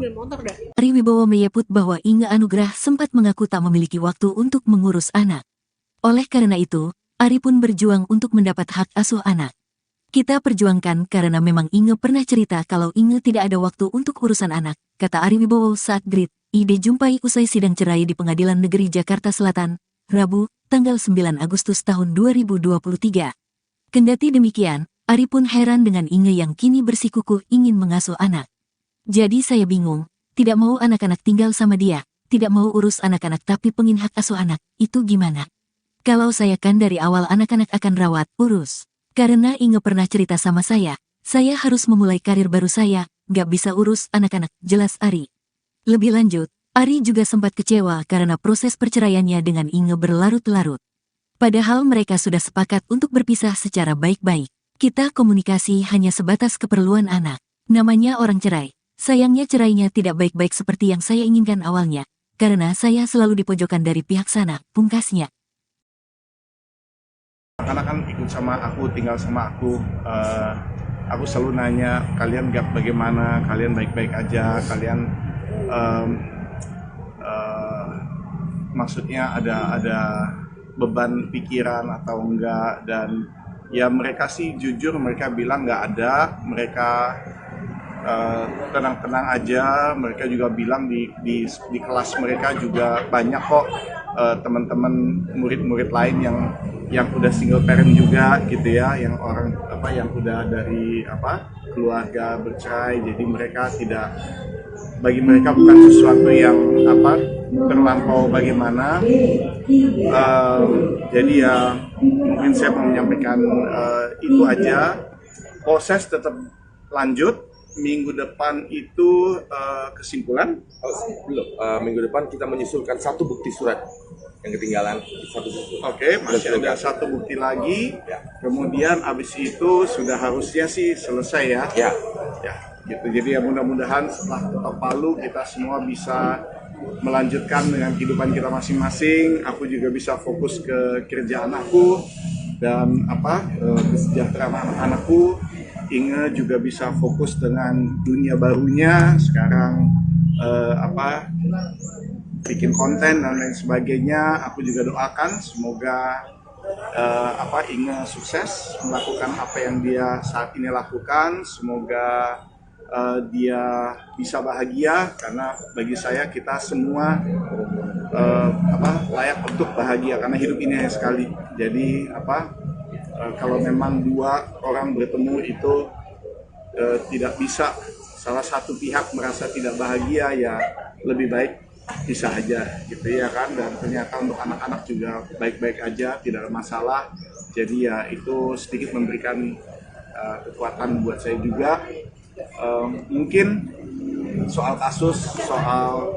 ambil motor dah. Ari Wibowo menyebut bahwa Inge Anugrah sempat mengaku tak memiliki waktu untuk mengurus anak. Oleh karena itu, Ari pun berjuang untuk mendapat hak asuh anak. Kita perjuangkan karena memang Inge pernah cerita kalau Inge tidak ada waktu untuk urusan anak, kata Ari Wibowo saat Grid ID jumpai usai sidang cerai di Pengadilan Negeri Jakarta Selatan, Rabu, tanggal 9 Agustus tahun 2023. Kendati demikian, Ari pun heran dengan Inge yang kini bersikukuh ingin mengasuh anak. Jadi saya bingung, tidak mau anak-anak tinggal sama dia, tidak mau urus anak-anak tapi pengin hak asuh anak, itu gimana? Kalau saya kan dari awal anak-anak akan rawat, urus. Karena Inge pernah cerita sama saya harus memulai karir baru saya, gak bisa urus anak-anak, jelas Ari. Lebih lanjut, Ari juga sempat kecewa karena proses perceraiannya dengan Inge berlarut-larut. Padahal mereka sudah sepakat untuk berpisah secara baik-baik. Kita komunikasi hanya sebatas keperluan anak. Namanya orang cerai. Sayangnya cerainya tidak baik-baik seperti yang saya inginkan awalnya, karena saya selalu dipojokkan dari pihak sana, pungkasnya. Anak kan ikut sama aku, tinggal sama aku. Aku selalu nanya, kalian gak bagaimana, kalian baik-baik aja, kalian maksudnya ada beban pikiran atau enggak, dan ya mereka sih jujur mereka bilang nggak ada, mereka tenang-tenang aja. Mereka juga bilang di kelas mereka juga banyak kok teman-teman murid-murid lain yang udah single parent juga gitu ya, yang orang yang udah dari keluarga bercerai, jadi mereka bagi mereka bukan sesuatu yang terlampau bagaimana. Jadi ya mungkin saya mau menyampaikan itu aja. Proses tetap lanjut. Minggu depan itu kesimpulan? Belum. Minggu depan kita menyusulkan satu bukti surat yang ketinggalan. Oke, masih ada satu bukti lagi. Ya. Kemudian abis itu sudah harusnya sih selesai ya. Ya. Ya, gitu. Jadi ya mudah-mudahan setelah ketok palu kita semua bisa melanjutkan dengan kehidupan kita masing-masing. Aku juga bisa fokus ke kerjaan aku dan kesejahteraan anak-anakku. Inge juga bisa fokus dengan dunia barunya sekarang, bikin konten dan lain sebagainya. Aku juga doakan semoga Inge sukses melakukan apa yang dia saat ini lakukan. Semoga dia bisa bahagia, karena bagi saya kita semua layak untuk bahagia karena hidup ini hanya sekali. Jadi kalau memang dua orang bertemu itu tidak bisa salah satu pihak merasa tidak bahagia, ya lebih baik bisa aja gitu ya kan. Dan ternyata untuk anak-anak juga baik-baik aja, tidak ada masalah. Jadi ya itu sedikit memberikan kekuatan buat saya juga. Mungkin soal kasus, soal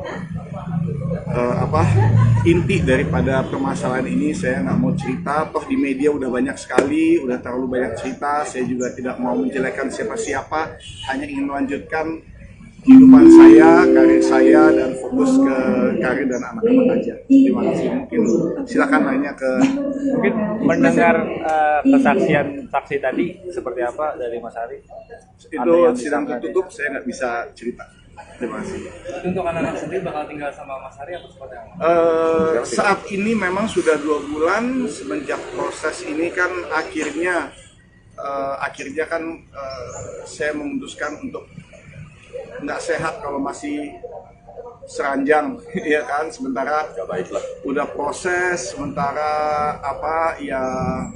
inti daripada permasalahan ini saya nggak mau cerita. Toh di media udah banyak sekali, udah terlalu banyak cerita. Saya juga tidak mau menjelekkan siapa-siapa, hanya ingin melanjutkan kehidupan saya, karir saya, dan fokus ke karir dan anak-anak aja. Terima kasih. Mungkin silakan nanya ke. Mungkin mendengar kesaksian saksi tadi seperti apa dari Mas Ari? Itu sidang tertutup, saya nggak bisa cerita. Terima kasih. Untuk anak-anak sendiri bakal tinggal sama Mas Ari atau seperti apa? Saat ini memang sudah 2 bulan semenjak proses ini kan akhirnya saya memutuskan untuk nggak sehat kalau masih seranjang ya kan. Sementara udah proses, sementara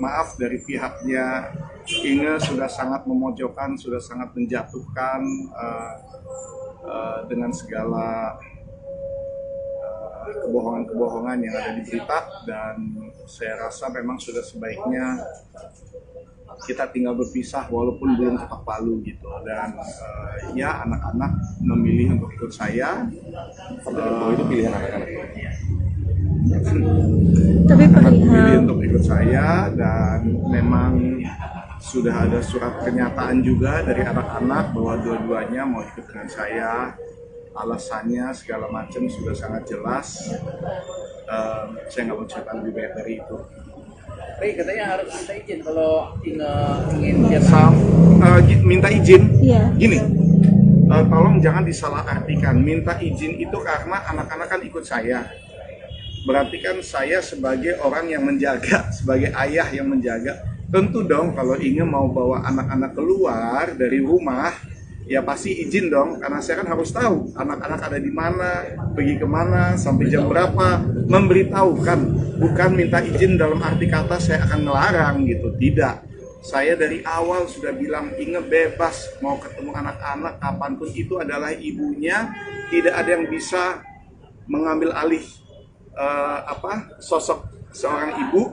maaf dari pihaknya Inge sudah sangat memojokkan, sudah sangat menjatuhkan dengan segala kebohongan-kebohongan yang ada di berita. Dan saya rasa memang sudah sebaiknya kita tinggal berpisah walaupun belum ketok palu gitu. Dan ya anak-anak memilih untuk ikut saya. Itu pilihan anak-anak. Tapi memilih untuk ikut saya, dan memang sudah ada surat pernyataan juga dari anak-anak bahwa dua-duanya mau ikut dengan saya. Alasannya segala macam sudah sangat jelas. Saya nggak mau cerita lebih banyak dari itu. Tapi katanya harus minta izin kalau ingin Minta izin? Iya. Gini, tolong jangan disalahartikan. Minta izin itu karena anak-anak kan ikut saya. Berarti kan saya sebagai orang yang menjaga, sebagai ayah yang menjaga. Tentu dong kalau ingin mau bawa anak-anak keluar dari rumah, ya pasti izin dong. Karena saya kan harus tahu anak-anak ada di mana, pergi kemana, sampai jam berapa. Memberitahukan, bukan minta izin dalam arti kata saya akan melarang gitu. Tidak. Saya dari awal sudah bilang, Inge bebas mau ketemu anak-anak kapanpun, itu adalah ibunya. Tidak ada yang bisa mengambil alih sosok seorang ibu,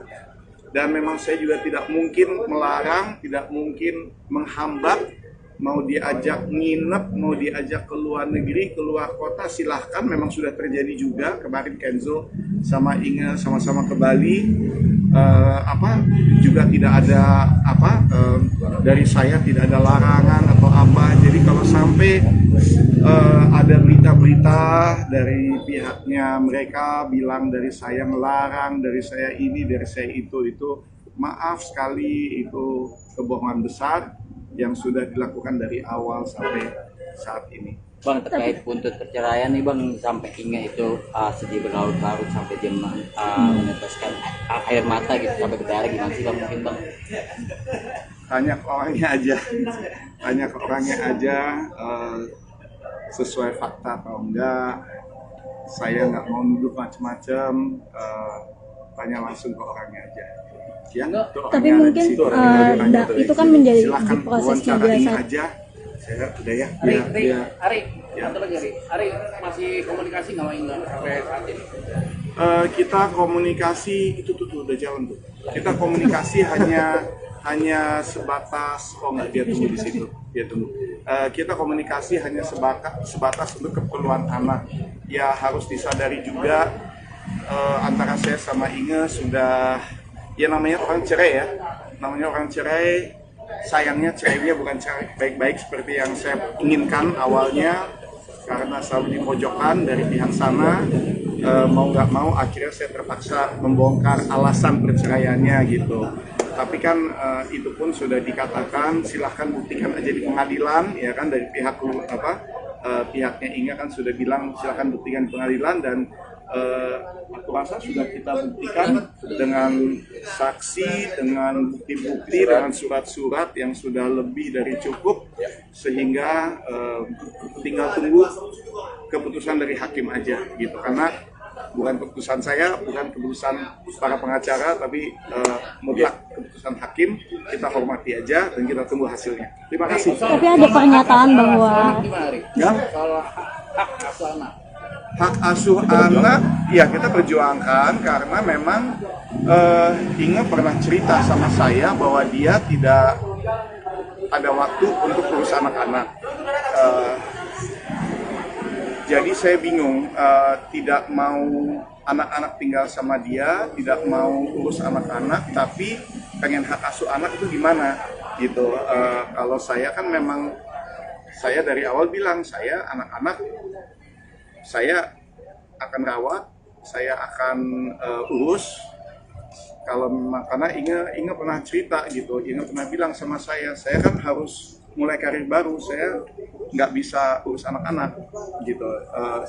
dan memang saya juga tidak mungkin melarang, tidak mungkin menghambat. Mau diajak nginep, mau diajak ke luar negeri, keluar kota, silahkan. Memang sudah terjadi juga kemarin Kenzo sama Inge sama-sama ke Bali. Juga tidak ada dari saya tidak ada larangan atau apa. Jadi kalau sampai ada berita-berita dari pihaknya mereka bilang dari saya melarang, dari saya ini, dari saya itu maaf sekali, itu kebohongan besar yang sudah dilakukan dari awal sampai saat ini. Bang, terkait buntut perceraian nih Bang, sampai Inge itu sedih berlarut-larut sampai dia meneteskan air mata gitu sampai berdarah, gimana sih Bang, mungkin Bang? Tanya ke orangnya aja, sesuai fakta atau enggak. Saya nggak mau nuduh macam-macam, tanya langsung ke orangnya aja. Ya, tapi mungkin itu kan menjadi prosesnya biasa. Aja. Saya udah ya. Ari, satu lagi Ari, masih komunikasi nggak sama Inge sampai saat ini? Kita komunikasi itu tuh udah jalan tuh. Kita komunikasi hanya sebatas, dia tunggu di situ, dia tunggu. Kita komunikasi hanya sebatas untuk keperluan anak. Ya harus disadari juga antara saya sama Inge sudah, ya namanya orang cerai ya, sayangnya cerainya bukan cerai baik-baik seperti yang saya inginkan awalnya, karena selalu dipojokkan dari pihak sana. Mau nggak mau akhirnya saya terpaksa membongkar alasan perceraiannya gitu. Tapi kan itu pun sudah dikatakan, silahkan buktikan aja di pengadilan, ya kan, dari pihak pihaknya Inge kan sudah bilang silahkan buktikan di pengadilan, dan aku rasa sudah kita buktikan dengan saksi, dengan bukti-bukti, dengan surat-surat yang sudah lebih dari cukup, sehingga tinggal tunggu keputusan dari hakim aja gitu. Karena bukan keputusan saya, bukan keputusan para pengacara, tapi mutlak keputusan hakim. Kita hormati aja dan kita tunggu hasilnya. Terima kasih. Tapi ada pernyataan bahwa hak asuh anak, ya kita perjuangkan, karena memang Inge pernah cerita sama saya bahwa dia tidak ada waktu untuk urus anak-anak. Jadi saya bingung, tidak mau anak-anak tinggal sama dia, tidak mau urus anak-anak, tapi pengen hak asuh anak itu gimana gitu. Kalau saya kan memang, saya dari awal bilang, saya anak-anak saya akan rawat, saya akan urus. Kalau karena Inge pernah cerita gitu, Inge pernah bilang sama saya kan harus mulai karir baru, saya nggak bisa urus anak-anak gitu.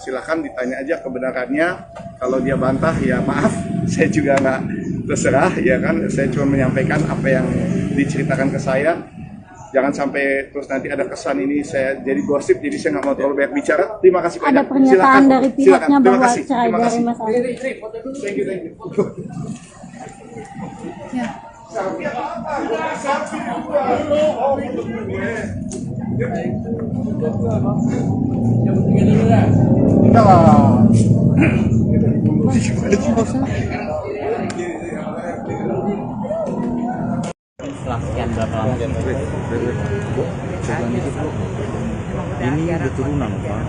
Silakan ditanya aja kebenarannya. Kalau dia bantah ya maaf, saya juga nggak terserah ya kan. Saya cuma menyampaikan apa yang diceritakan ke saya. Jangan sampai terus nanti ada kesan ini saya jadi gosip, jadi saya nggak mau terlalu banyak bicara. Terima kasih banyak. Ada pernyataan dari pihaknya bahwa cerai dari Mas Ari. Thank you. Ya. Setelah sekian berapa lama? Ini udah turunan Pak.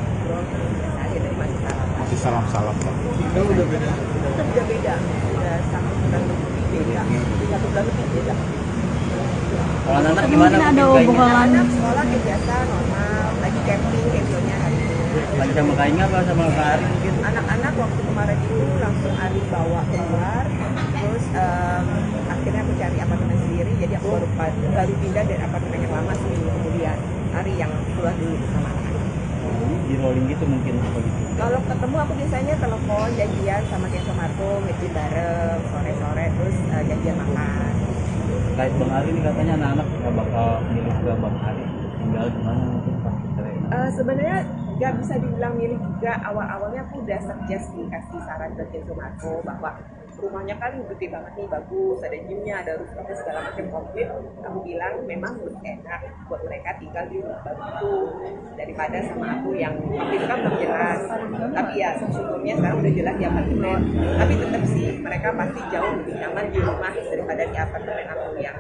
Masih salam-salam Pak. Udah beda, udah satu bulan lebih beda. Kalau anak gimana? Mungkin ada obrolan. Anak sekolah kayak biasa, normal, lagi camping campingnya hari ini. Lagi sama Kak Inge apa sama Kak Ari mungkin? Anak-anak waktu kemarin itu langsung Ari bawa keluar, terus akhirnya aku cari apartemen sendiri, jadi aku baru pindah dari apartemen yang lama seminggu kemudian. Ari yang keluar dulu sama anak-anak. ngobrolin gitu mungkin apa gitu? Kalau ketemu aku biasanya telepon, janjian sama Kenzo Marco, nge-gym bareng, sore-sore, terus janjian makan. Terkait Bang Ari ini katanya anak-anak nggak bakal milih ke Bang Ari, tinggal gimana mungkin Pak? Sebenarnya nggak bisa dibilang milih juga. Awal-awalnya aku udah suggest dikasih saran ke Kenzo Marco bahwa rumahnya kan gede banget nih, bagus, ada gymnya, ada rooftopnya segala macam komplit. Aku bilang memang lebih enak buat mereka tinggal di rumah baru itu daripada sama aku yang waktu itu kan belum jelas. Tapi ya sejujurnya sekarang udah jelas di apartemen. Tapi tetap sih mereka pasti jauh lebih nyaman di rumah daripada di apartemen aku yang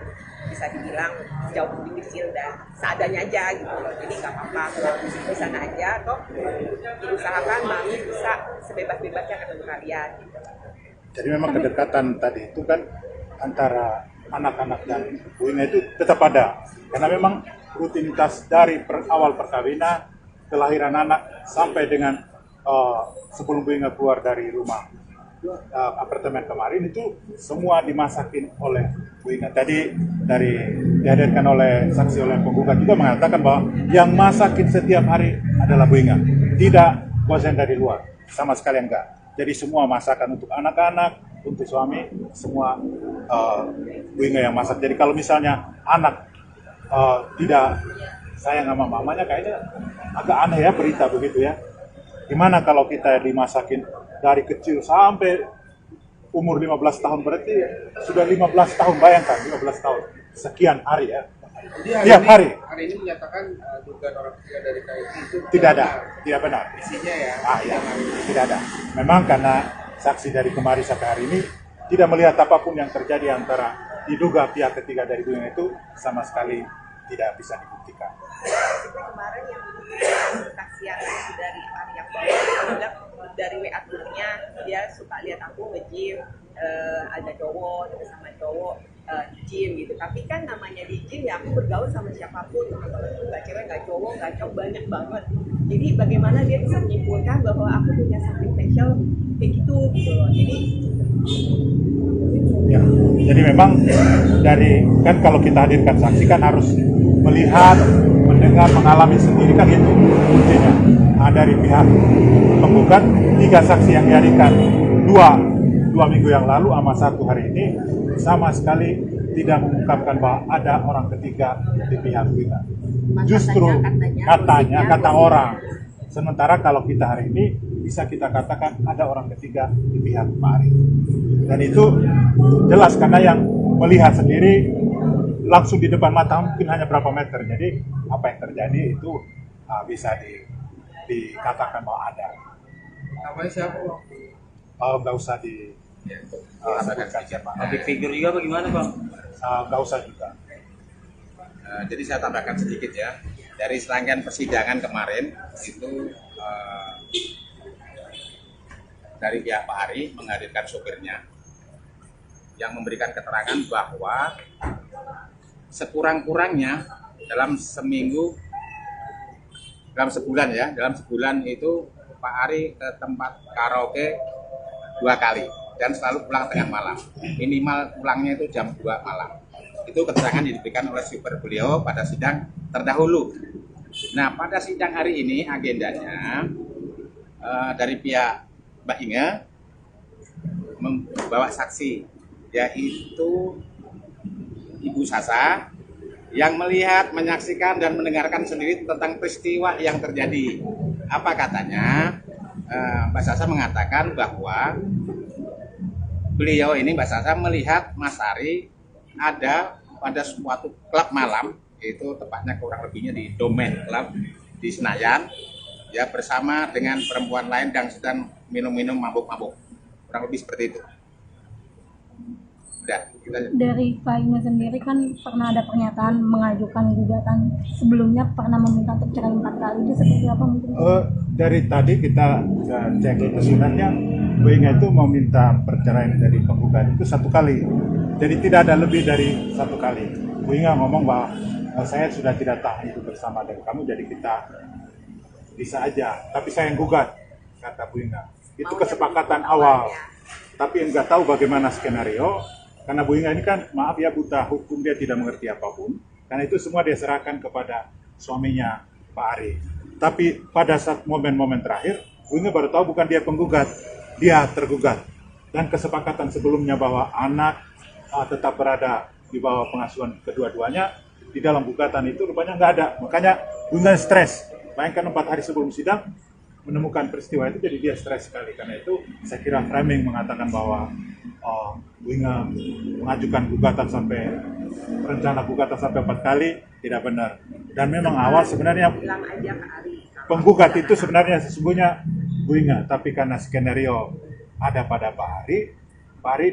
bisa dibilang jauh lebih kecil dan seadanya aja gitu loh. Jadi nggak apa-apa kalau di sana aja, toh diusahakan mami bisa sebebas-bebasnya ketemu kalian gitu. Jadi memang kedekatan tadi itu kan antara anak-anak dan Bu Inga itu tetap ada. Karena memang rutinitas dari awal perkawinan, kelahiran anak, sampai dengan sebelum Bu Inga keluar dari rumah apartemen kemarin itu semua dimasakin oleh Bu Inga. Tadi dihadirkan oleh saksi oleh penggugat juga mengatakan bahwa yang masakin setiap hari adalah Bu Inga. Tidak bosan dari luar, sama sekali enggak. Jadi semua masakan untuk anak-anak, untuk suami, semua Bu Inga yang masak. Jadi kalau misalnya anak tidak sayang sama mamanya, kayaknya agak aneh ya berita begitu ya. Gimana kalau kita dimasakin dari kecil sampai umur 15 tahun, berarti sudah 15 tahun, bayangkan 15 tahun, sekian hari ya. Tiap hari. Hari ini menyatakan dugaan orang ketiga dari KIT itu Tidak ada, tidak benar. isinya ya. Ya, tidak ada. Memang karena saksi dari kemarin sampai hari ini tidak melihat apapun yang terjadi antara diduga pihak ketiga dari Bu Inga itu sama sekali tidak bisa dibuktikan. Kemarin yang saksian dari Arya bilang dari WA grupnya dia suka lihat aku nge-gym, ada cowok terus sama cowok gym gitu. Tapi kan namanya di gym ya aku bergaul sama siapapun, nggak cewek nggak cowok nggak cowok, banyak banget. Jadi bagaimana dia bisa menyimpulkan bahwa aku punya something special kayak gitu loh. Ya, jadi memang dari kan kalau kita hadirkan saksi kan harus melihat, mendengar, mengalami sendiri kan itu kuncinya. Nah, dari pihak penggugat 3 saksi yang dihadirkan dua minggu yang lalu sama 1 hari ini sama sekali tidak mengungkapkan bahwa ada orang ketiga di pihak kita. Justru katanya kata orang. Sementara kalau kita hari ini bisa kita katakan ada orang ketiga di pihak Pak Ari. Dan itu jelas karena yang melihat sendiri langsung di depan mata mungkin hanya berapa meter. Jadi apa yang terjadi itu bisa dikatakan bahwa ada. Namanya siapa? Nggak usah sebutkan siapa. Public figure juga apa gimana Bang? Nggak usah juga. Jadi saya tambahkan sedikit ya. Dari serangkaian persidangan kemarin itu dari pihak Pak Ari menghadirkan sopirnya yang memberikan keterangan bahwa sekurang-kurangnya dalam sebulan itu Pak Ari ke tempat karaoke 2 kali dan selalu pulang tengah malam. Minimal pulangnya itu jam 2 malam. Itu keterangan yang diberikan oleh super beliau pada sidang terdahulu. Nah, pada sidang hari ini agendanya dari pihak Mbak Inga membawa saksi, yaitu Ibu Sasa yang melihat, menyaksikan dan mendengarkan sendiri tentang peristiwa yang terjadi. Apa katanya? Mbak Sasa mengatakan bahwa beliau ini, Mbak Sasa, melihat Mas Ari ada pada suatu klub malam, itu tepatnya kurang lebihnya di Domain Club di Senayan, ya, bersama dengan perempuan lain yang sedang minum-minum mabuk-mabuk, kurang lebih seperti itu. Udah, dari Pak Inga sendiri kan pernah ada pernyataan mengajukan gugatan sebelumnya, pernah meminta untuk cerai 4 kali, itu seperti apa mungkin? Dari tadi kita cek itu sebenarnya Bu Inga itu meminta perceraian dari penggugat itu 1 kali. Jadi tidak ada lebih dari 1 kali. Bu Inga ngomong bahwa saya sudah tidak tahan itu bersama dengan kamu, jadi kita bisa aja. Tapi saya yang gugat, kata Bu Inga. Itu kesepakatan awal. Tapi nggak tahu bagaimana skenario, karena Bu Inga ini kan, maaf ya, buta hukum, dia tidak mengerti apapun. Karena itu semua dia serahkan kepada suaminya Pak Ari. Tapi pada saat momen-momen terakhir, Bu Inge baru tahu bukan dia penggugat, dia tergugat. Dan kesepakatan sebelumnya bahwa anak tetap berada di bawah pengasuhan kedua-duanya, di dalam gugatan itu rupanya nggak ada. Makanya Bu Inge stres. Bayangkan 4 hari sebelum sidang, menemukan peristiwa itu, jadi dia stres sekali. Karena itu saya kira framing mengatakan bahwa Bu Inge mengajukan gugatan sampai, rencana gugatan sampai 4 kali, tidak benar. Dan memang awal sebenarnya bilang aja ke Ari. penggugat itu sebenarnya sesungguhnya Bu Inge, tapi karena skenario ada pada Pak Ari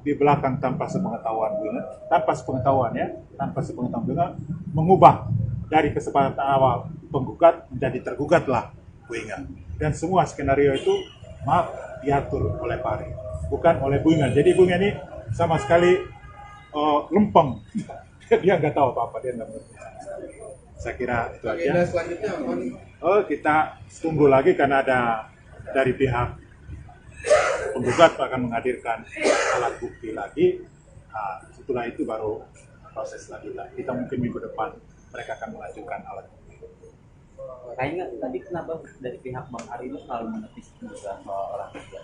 di belakang tanpa sepengetahuan Bu Inge, tanpa sepengetahuan Bu Inge, mengubah dari kesepakatan awal penggugat menjadi tergugatlah Bu Inge. Dan semua skenario itu maaf diatur oleh Pak Ari, bukan oleh Bu Inge. Jadi Bu Inge ini sama sekali lempeng. Dia nggak tahu apa-apa, dia nggak mengerti. Saya kira itu aja. Agenda selanjutnya apa nih? Kita tunggu lagi karena ada dari pihak penggugat akan menghadirkan alat bukti lagi. Setelah itu baru proses lagi. Kita mungkin minggu depan mereka akan mengajukan alat bukti. Kayaknya tadi kenapa dari pihak Bang Ari itu selalu menepis juga soal orang tua?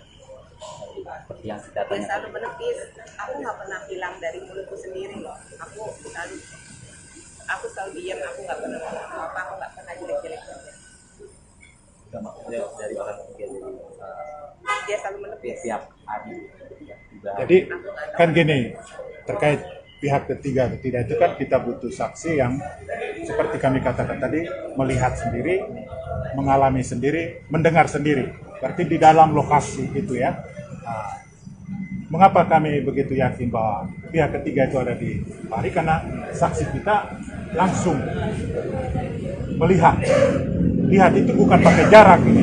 Seperti yang kita Dia tanya. selalu menepis. Aku nggak pernah bilang dari mulutku sendiri loh. Aku selalu diam. Aku nggak pernah ngomong apa. Aku nggak pernah jelek-jelek aja. Maksudnya dari orang ketiga jadi Dia selalu menepis. pihak Ari. Jadi kan gini, terkait pihak ketiga itu kan kita butuh saksi yang seperti kami katakan tadi, melihat sendiri, mengalami sendiri, mendengar sendiri. Berarti di dalam lokasi itu ya. Mengapa kami begitu yakin bahwa pihak ketiga itu ada di Pari? Karena saksi kita langsung melihat. Lihat itu bukan pakai jarak ini.